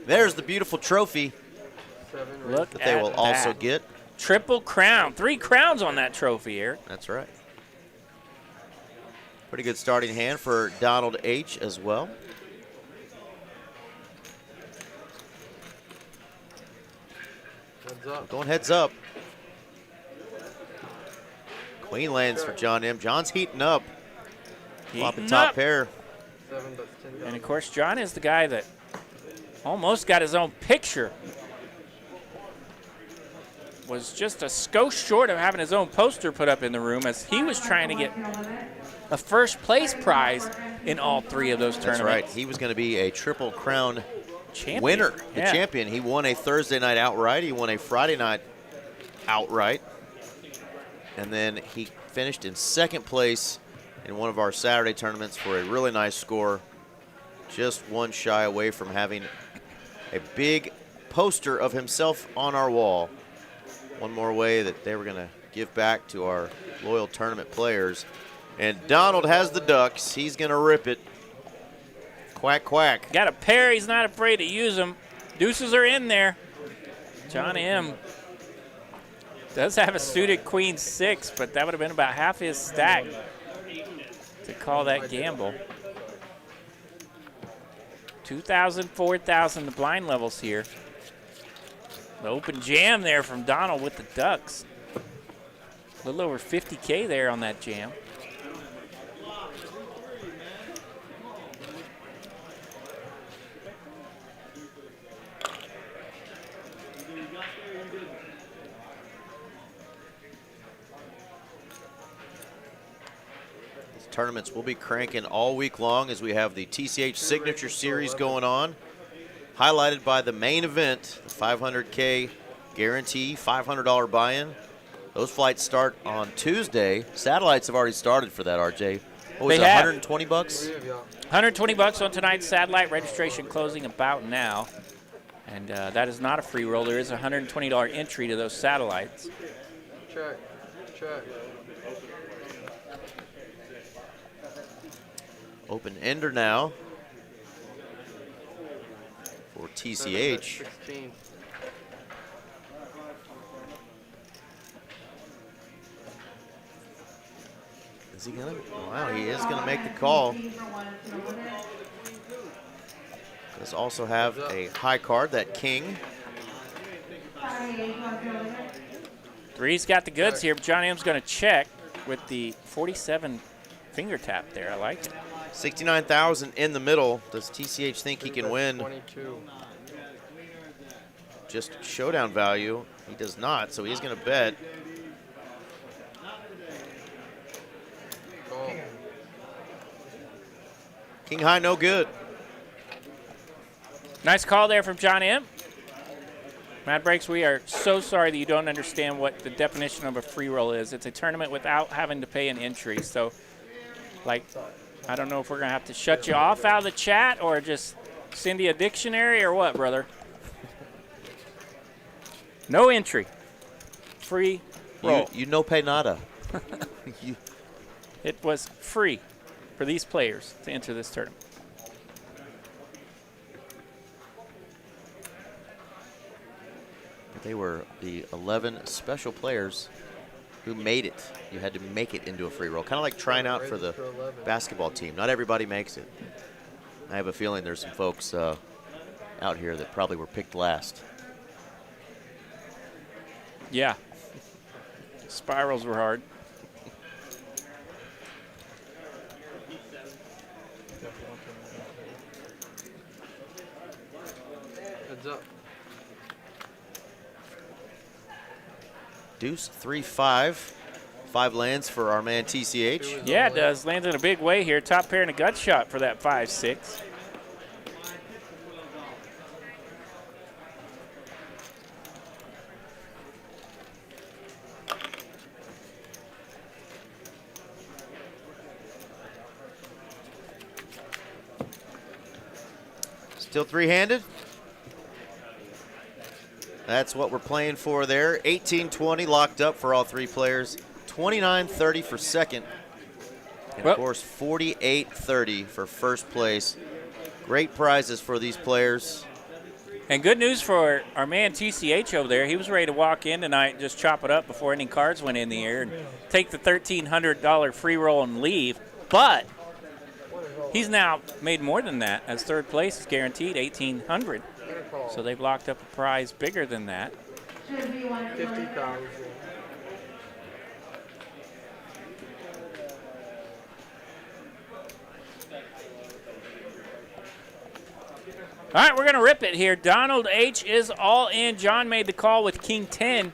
There's the beautiful trophy Look that they will also get. Triple crown. 3 crowns on that trophy, Eric. That's right. Pretty good starting hand for Donald H. as well. Heads up. Going heads up. Queen lands for John M. John's heating up. Flopping top pair. 7, that's 10. And of course, John is the guy that almost got his own picture. Was just a skosh short of having his own poster put up in the room as he was trying to get a 1st place prize in all 3 of those tournaments. That's right. He was going to be a Triple Crown champion. Winner, the champion. He won a Thursday night outright. He won a Friday night outright. And then he finished in 2nd place in one of our Saturday tournaments for a really nice score. Just 1 shy away from having a big poster of himself on our wall. One more way that they were going to give back to our loyal tournament players. And Donald has the ducks. He's going to rip it. Quack, quack. Got a pair. He's not afraid to use them. Deuces are in there. John M. does have a suited queen 6, but that would have been about half his stack to call that gamble. 2,000, 4,000 the blind levels here. The open jam there from Donald with the ducks. A little over 50K there on that jam. Tournaments will be cranking all week long as we have the TCH Signature Series going on, highlighted by the main event, the 500K guarantee, $500 buy-in. Those flights start on Tuesday. Satellites have already started for that, RJ. What was it, 120 bucks? 120 bucks on tonight's satellite. Registration closing about now. And that is not a free roll. There is a $120 entry to those satellites. Check. Open ender now. TCH. 16. Is he gonna? Wow, he is gonna make the call. Does also have a high card, that king. Three's got the goods here, but John M's going to check with the 47 finger tap there. I like it. 69,000 in the middle. Does TCH think he can win? 22. Just showdown value. He does not, so he's going to bet. Oh. King high, no good. Nice call there from John M. Mad Breaks, we are so sorry that you don't understand what the definition of a free roll is. It's a tournament without having to pay an entry. So, like, I don't know if we're going to have to shut you off out of the chat or just send you a dictionary or what, brother. No entry. Free roll. You no pay nada. It was free for these players to enter this tournament. They were the 11 special players who made it. You had to make it into a free roll. Kind of like trying out for the basketball team. Not everybody makes it. I have a feeling there's some folks out here that probably were picked last. Yeah. Spirals were hard. Heads up. Deuce, 3-5. 5 lands for our man TCH. Yeah, it does. Lands in a big way here. Top pair and a gut shot for that 5-6. Still three-handed. That's what we're playing for there. 18-20 locked up for all three players. 29-30 for second. And of course, 48-30 for first place. Great prizes for these players. And good news for our man TCH over there. He was ready to walk in tonight and just chop it up before any cards went in the air and take the $1,300 free roll and leave. But he's now made more than that, as third place is guaranteed $1,800. So they've locked up a prize bigger than that. 50,000. All right, we're going to rip it here. Donald H. is all in. John made the call with King 10.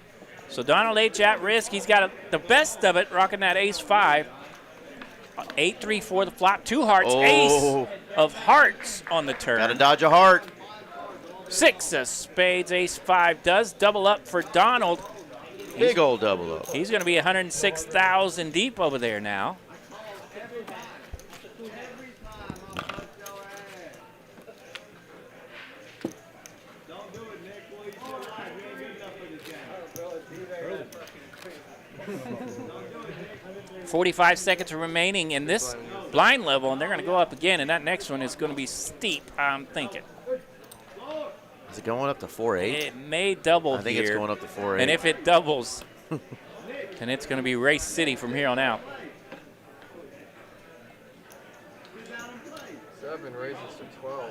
So Donald H. at risk. He's got the best of it, rocking that ace-5. 8-3 for the flop. 2 hearts. Oh. Ace of hearts on the turn. Got to dodge a heart. 6 of spades. Ace-5 does double up for Donald. Big old double up. He's going to be 106,000 deep over there now. $45 seconds remaining in this blind level, and they're going to go up again, and that next one is going to be steep, I'm thinking. Is it going up to 4-8? It may double here. I think it's going up to 4-8. And if it doubles, then it's going to be Race City from here on out. 7 raises to 12.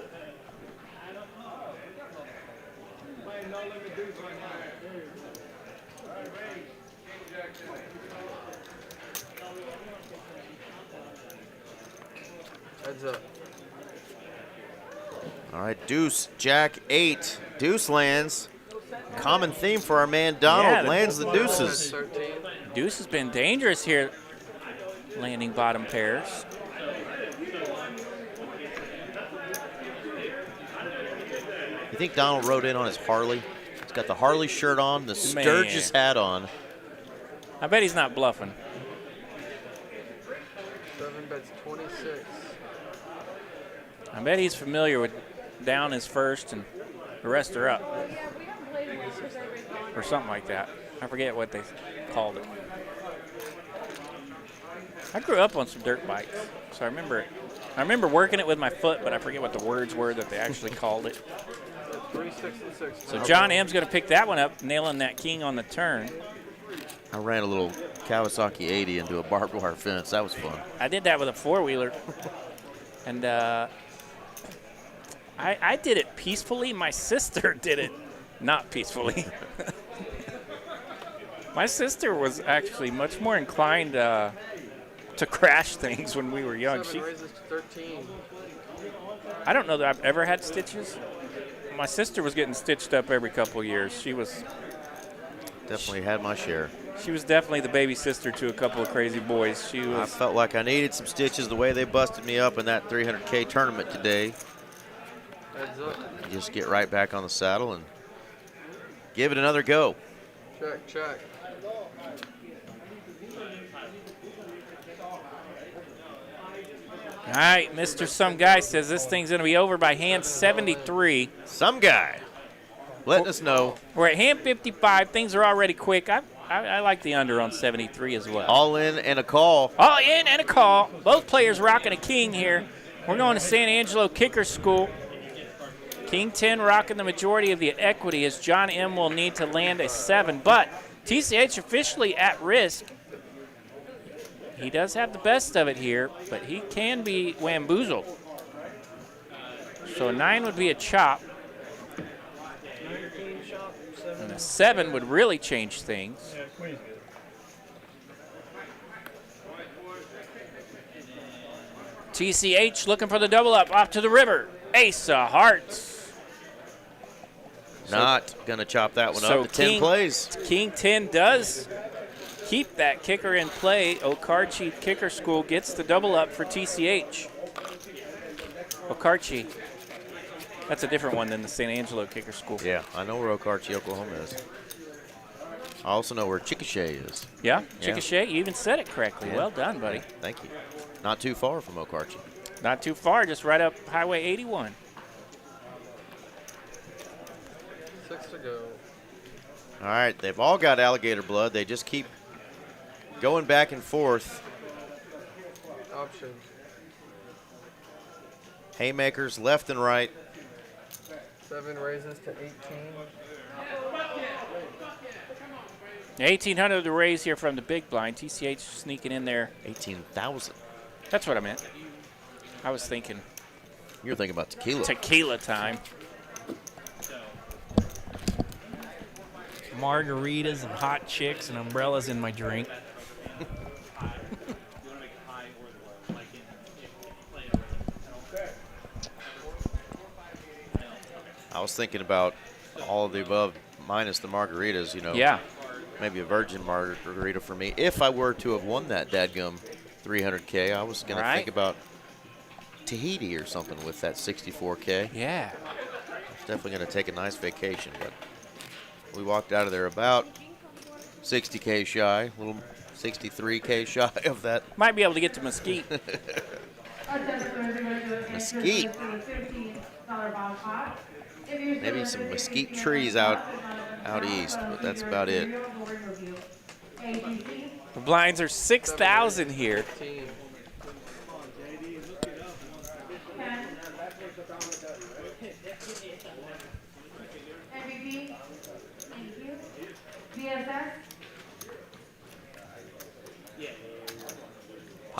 Heads up. All right, deuce, jack, 8. Deuce lands. Common theme for our man Donald. Lands the deuces. 13. Deuce has been dangerous here, landing bottom pairs. You think Donald rode in on his Harley? He's got the Harley shirt on, the Sturgis hat on. I bet he's not bluffing. 7 bets 26. I bet he's familiar with down is first and the rest are up. Or something like that. I forget what they called it. I grew up on some dirt bikes, so I remember it. I remember working it with my foot, but I forget what the words were that they actually called it. 3, 6, and 6. So John M's going to pick that one up, nailing that king on the turn. I ran a little Kawasaki 80 into a barbed wire fence. That was fun. I did that with a four-wheeler. And I did it peacefully. My sister did it not peacefully. My sister was actually much more inclined to crash things when we were young. 7 raises to 13. I don't know that I've ever had stitches. My sister was getting stitched up every couple of years. She was Definitely had my share. She was definitely the baby sister to a couple of crazy boys. She was. I felt like I needed some stitches the way they busted me up in that 300K tournament today. Heads up. Just get right back on the saddle and give it another go. Check, check. All right, Mr. Some Guy says this thing's going to be over by hand 73. Some guy letting us know. We're at hand 55. Things are already quick. I like the under on 73 as well. All in and a call. All in and a call. Both players rocking a king here. We're going to San Angelo Kicker School. King 10 rocking the majority of the equity as John M. will need to land a 7. But TCH officially at risk. He does have the best of it here, but he can be wamboozled. So a 9 would be a chop. 19 shop, 7. And a 7 would really change things. Yeah, Queen's good. TCH looking for the double up off to the river. Ace of hearts. Not going to chop that one So up to 10 plays. King 10 does keep that kicker in play. Okarchi Kicker School gets the double up for TCH. Okarchi. That's a different one than the San Angelo Kicker School. Yeah, I know where Okarchi, Oklahoma is. I also know where Chickasha is. Yeah, Yeah. Chickasha, you even said it correctly. Yeah. Well done, buddy. Thank you. Not too far from Okarchi. Not too far, just right up Highway 81. 6 to go. All right, they've all got alligator blood. They just keep going back and forth. Option. Haymakers left and right. 7 raises to 18. 1,800 to raise here from the big blind. TCH sneaking in there. 18,000. That's what I meant. I was thinking You're thinking about tequila. tequila time. Margaritas and hot chicks and umbrellas in my drink. I was thinking about all of the above minus the margaritas, you know. Yeah. Maybe a virgin margarita for me. If I were to have won that dadgum 300K, I was going to think about Tahiti or something with that 64K. Yeah. I was definitely going to take a nice vacation, but we walked out of there about 60K shy, a little 63K shy of that. Might be able to get to Mesquite. Mesquite. Maybe some mesquite trees out east, but that's about it. The blinds are 6,000 here. 15. MVP. Thank you. VSS.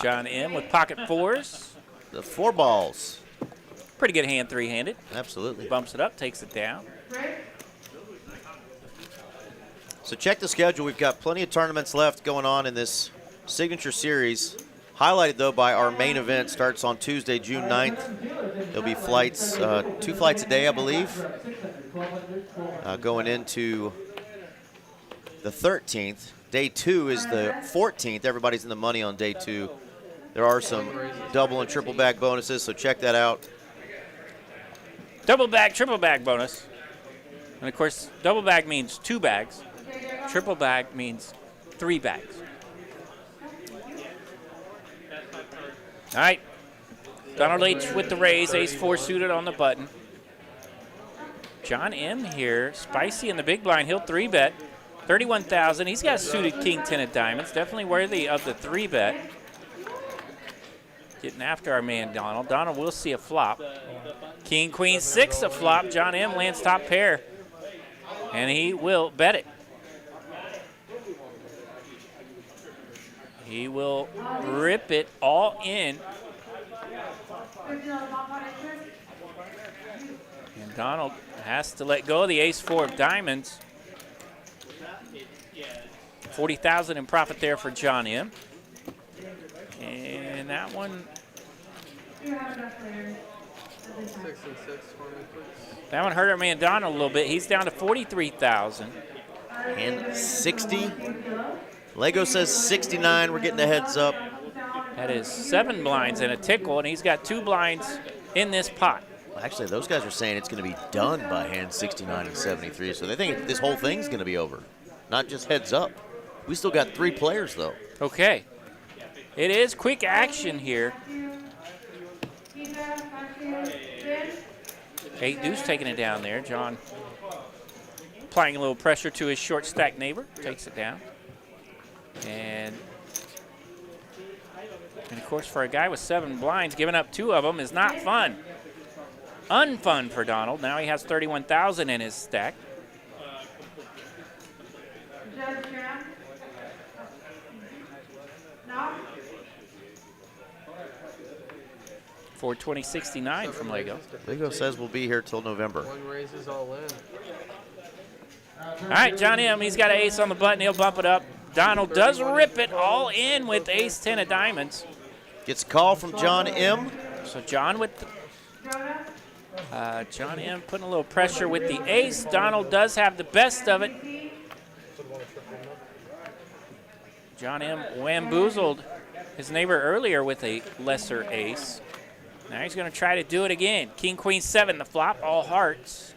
John M. with pocket fours. The 4 balls. Pretty good hand three-handed. Absolutely. Bumps it up, takes it down. So check the schedule. We've got plenty of tournaments left going on in this signature series. Highlighted, though, by our main event. Starts on Tuesday, June 9th. There'll be flights, 2 flights a day, I believe. Going into the 13th. Day 2 is the 14th. Everybody's in the money on day 2. There are some double and triple bag bonuses, so check that out. Double bag, triple bag bonus. And, of course, double bag means 2 bags. Triple bag means 3 bags. All right. Donald H. with the raise. Ace-4 suited on the button. John M. here. Spicy in the big blind. He'll 3-bet. 31,000. He's got a suited King 10 of diamonds. Definitely worthy of the 3-bet. getting after our man Donald. Donald will see a flop. King, queen, 6 a flop. John M. lands top pair. And he will bet it. He will rip it all in. And Donald has to let go of the ace-4 of diamonds. 40,000 in profit there for John M. And that one, 6 and 6 for me, please. that one hurt our man Donald a little bit. He's down to 43,000. And 60. Lego says 69. We're getting a heads up. That is 7 blinds and a tickle, and he's got 2 blinds in this pot. Actually, those guys are saying it's going to be done by hand 69 and 73, so they think this whole thing's going to be over, not just heads up. We still got 3 players, though. Okay. It is quick action here. 8 deuce taking it down there. John applying a little pressure to his short stack neighbor. Takes it down. And of course, for a guy with 7 blinds, giving up 2 of them is not fun. Unfun for Donald. Now he has 31,000 in his stack. For 2069 from Lego. Lego says we'll be here till November. One raises all in. All right, John M. He's got an ace on the button. He'll bump it up. Donald does rip it all in with ace-10 of diamonds. Gets a call from John M. So John with John M. putting a little pressure with the ace. Donald does have the best of it. John M. wamboozled his neighbor earlier with a lesser ace. Now he's going to try to do it again. King, queen, 7, the flop, all hearts.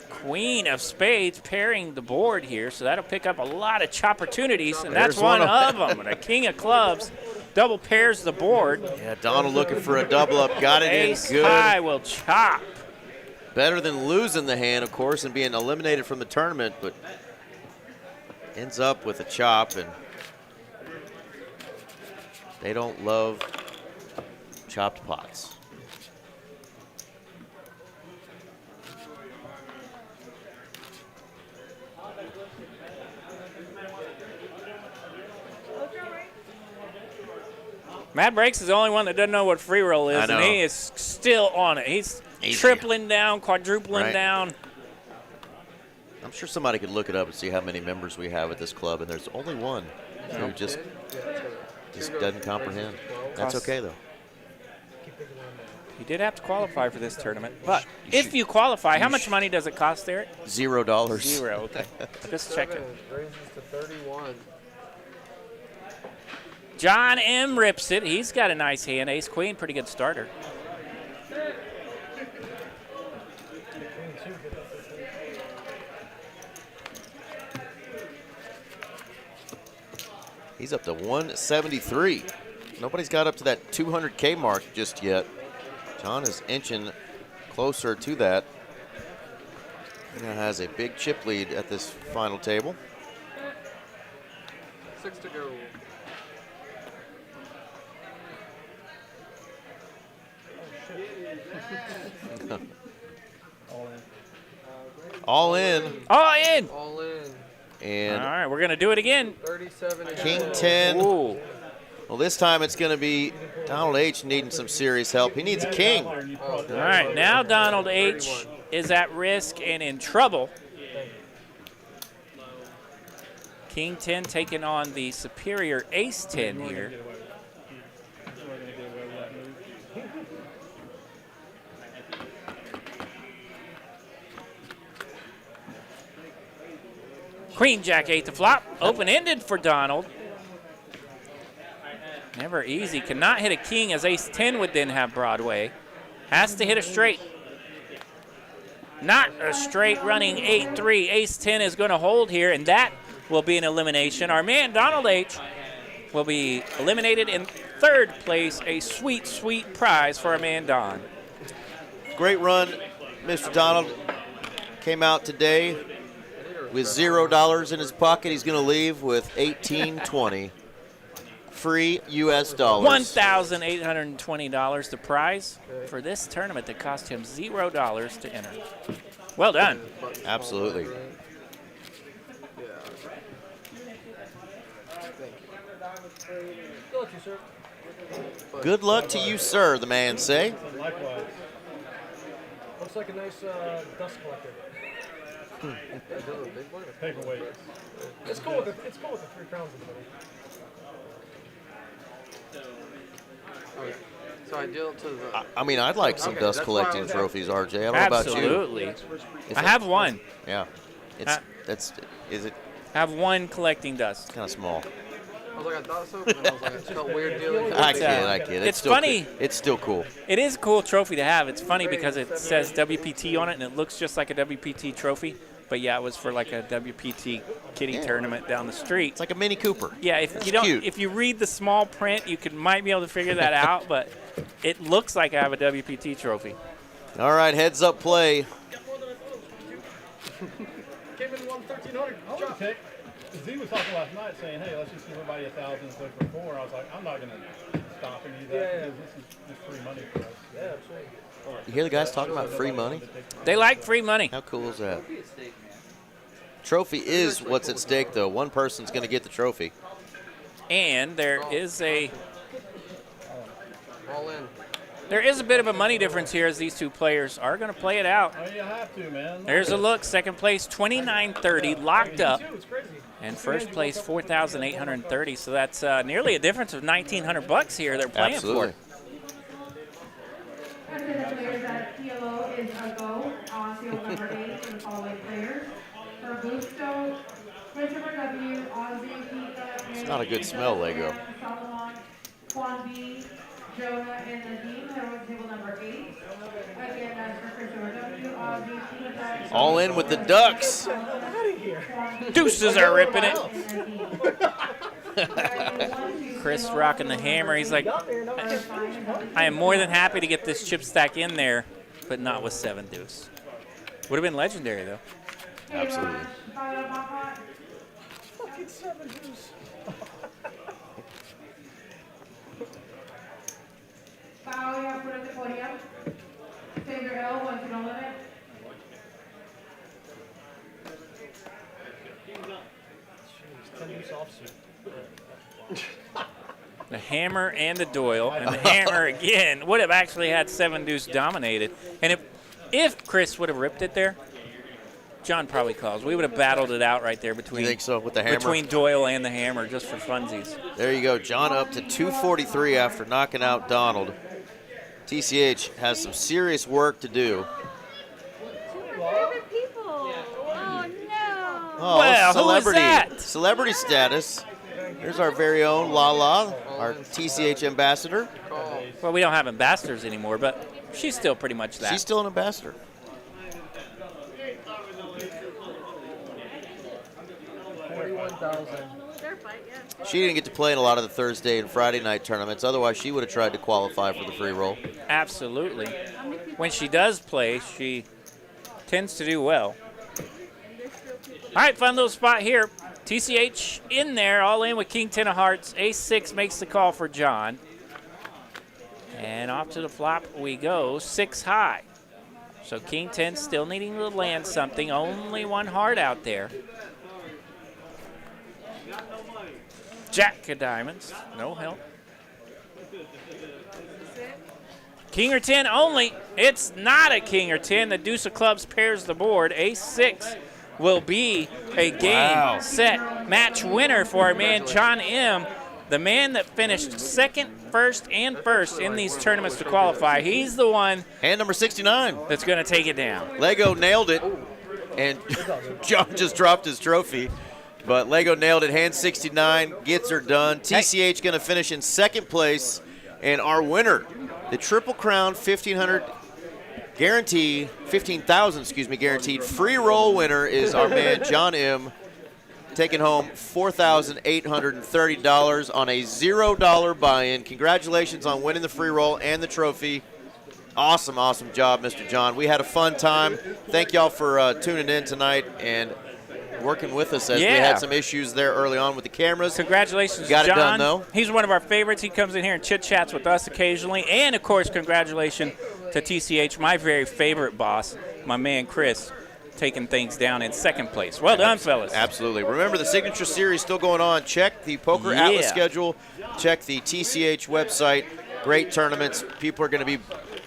Queen of spades pairing the board here, so that'll pick up a lot of opportunities, and that's one of them. The king of clubs double pairs the board. Yeah, Donald looking for a double up. Got it in Ace good. high will chop. Better than losing the hand, of course, and being eliminated from the tournament, but ends up with a chop, and they don't love chopped pots. Matt Breaks is the only one that doesn't know what free roll is, and he is still on it. He's tripling down, quadrupling down. I'm sure somebody could look it up and see how many members we have at this club, and there's only one who just doesn't comprehend. That's okay, though. You did have to qualify for this tournament, but if you qualify, how much money does it cost, Eric? $0. 0, okay. Just checking. Raises to 31. John M. rips it. He's got a nice hand. Ace, queen, pretty good starter. He's up to 173. Nobody's got up to that 200K mark just yet. John is inching closer to that. He now has a big chip lead at this final table. 6 to go. All in. All in. All in. And all right, we're going to do it again. 37 and King 10. Ooh. Well, this time it's going to be Donald H. needing some serious help. He needs a king. All right, now Donald H. is at risk and in trouble. King 10 taking on the superior ace 10 here. Queen Jack 8 to flop, open-ended for Donald. Never easy, cannot hit a king as ace 10 would then have Broadway. Has to hit a straight. Not a straight running 8-3. Ace 10 is going to hold here, and that will be an elimination. Our man Donald H. will be eliminated in 3rd place. A sweet, sweet prize for our man Don. Great run, Mr. Donald. Came out today with $0 in his pocket. He's going to leave with $18.20. free U.S. dollars. $1,820. The prize for this tournament that cost him $0 to enter. Well done. Absolutely. Good luck, you, sir. Good luck to you, sir, the man say. Likewise. Looks like a nice dust collector. Paperweight. It's cool with the 3 crowns in the middle. So I deal to the. I mean, I'd like some dust collecting trophies, RJ. I don't know Absolutely. about you. I have one. Yeah. Is it I have one collecting dust. kind of small? I was like, I thought so, but then I was like, it felt weird dealing. I kid. It's still funny. It's still cool. It is a cool trophy to have. It's funny because it says WPT on it, and it looks just like a WPT trophy. But yeah, it was for like a WPT kitty tournament down the street. It's like a Mini Cooper. Yeah, if you don't, cute. if you read the small print, you might be able to figure that out. But it looks like I have a WPT trophy. All right, heads up play. Came in 1,300. I would pick. Z was talking last night saying, hey, let's just give everybody 1,000 and look for 4. I was like, I'm not going to stop and do that because this is just free money for us. Yeah, absolutely. You hear the guys talking about free money? They like free money. How cool is that? Trophy is what's at stake, though. One person's going to get the trophy. And there is a All in. there is a bit of a money difference here as these two players are going to play it out. Oh, you have to, man. There's a look. Second place, 29.30, locked up. And first place, 4,830. So that's nearly a difference of $1,900 here they're playing Absolutely. for. After the players at CLO is a go on field number 8 for the following players. For Busto, Christopher W, Ozzy, Pika, It's not a good smell, Lego. Solomon, Quan B, Jonah, and Nadeem. They're on table number 8. Again, that's for Christopher W, Ozzy, Pika. All in with the Ducks. Deuces are ripping it. Chris rocking the hammer. He's like, I am more than happy to get this chip stack in there, but not with 7 deuce. Would have been legendary, though. Absolutely. Fucking 7 deuce. Foul, you have put at the podium. Save your L once you don't limit. Jeez, 10 deuce offsuit. The hammer and the Doyle, and the hammer again would have actually had 7 deuce dominated. And if Chris would have ripped it there, John probably calls. We would have battled it out right there between. You think so with the hammer? Between Doyle and the hammer, just for funsies. There you go, John up to 243 after knocking out Donald. TCH has some serious work to do. Favorite people. Oh no. Oh, Well, who is celebrity. that? Celebrity status. There's our very own Lala, our TCH ambassador. Well, we don't have ambassadors anymore, but she's still pretty much that. She's still an ambassador. She didn't get to play in a lot of the Thursday and Friday night tournaments. Otherwise, she would have tried to qualify for the free roll. Absolutely. When she does play, she tends to do well. All right, fun little spot here. TCH in there, all in with King 10 of Hearts. Ace-6 makes the call for John. And off to the flop we go, 6 high. So King 10 still needing to land something. Only 1 heart out there. Jack of diamonds, no help. King or 10 only. It's not a king or 10. The deuce of clubs pairs the board. Ace-6 will be a game, set, match winner for our man John M., the man that finished second, first, and first in these tournaments to qualify. He's the one. Hand number 69. That's going to take it down. Lego nailed it, and John just dropped his trophy. But Lego nailed it. Hand 69 gets her done. TCH going to finish in second place. And our winner, the Triple Crown 1,500 guaranteed, 15,000, excuse me, guaranteed free roll winner is our man John M. Taking home $4,830 on a $0 buy-in. Congratulations on winning the free roll and the trophy. Awesome, awesome job, Mr. John. We had a fun time. Thank y'all for tuning in tonight, and working with us as we Yeah. had some issues there early on with the cameras. Congratulations, Got John. it done, though. He's one of our favorites. He comes in here and chit-chats with us occasionally. And, of course, congratulations to TCH, my very favorite boss, my man Chris, taking things down in second place. Well done, fellas. Absolutely. Remember, the Signature Series still going on. Check the Poker Yeah. Atlas schedule. Check the TCH website. Great tournaments. People are going to be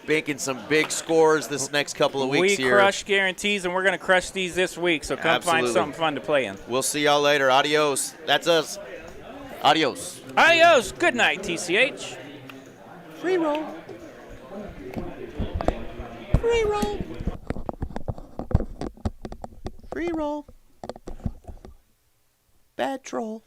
making some big scores this next couple of weeks We here. crush guarantees, and we're going to crush these this week, so come Absolutely. find something fun to play in. We'll see y'all later. Adios. That's us. Adios. Adios. Good night, TCH. Freeroll. Freeroll. Freeroll. Bad troll.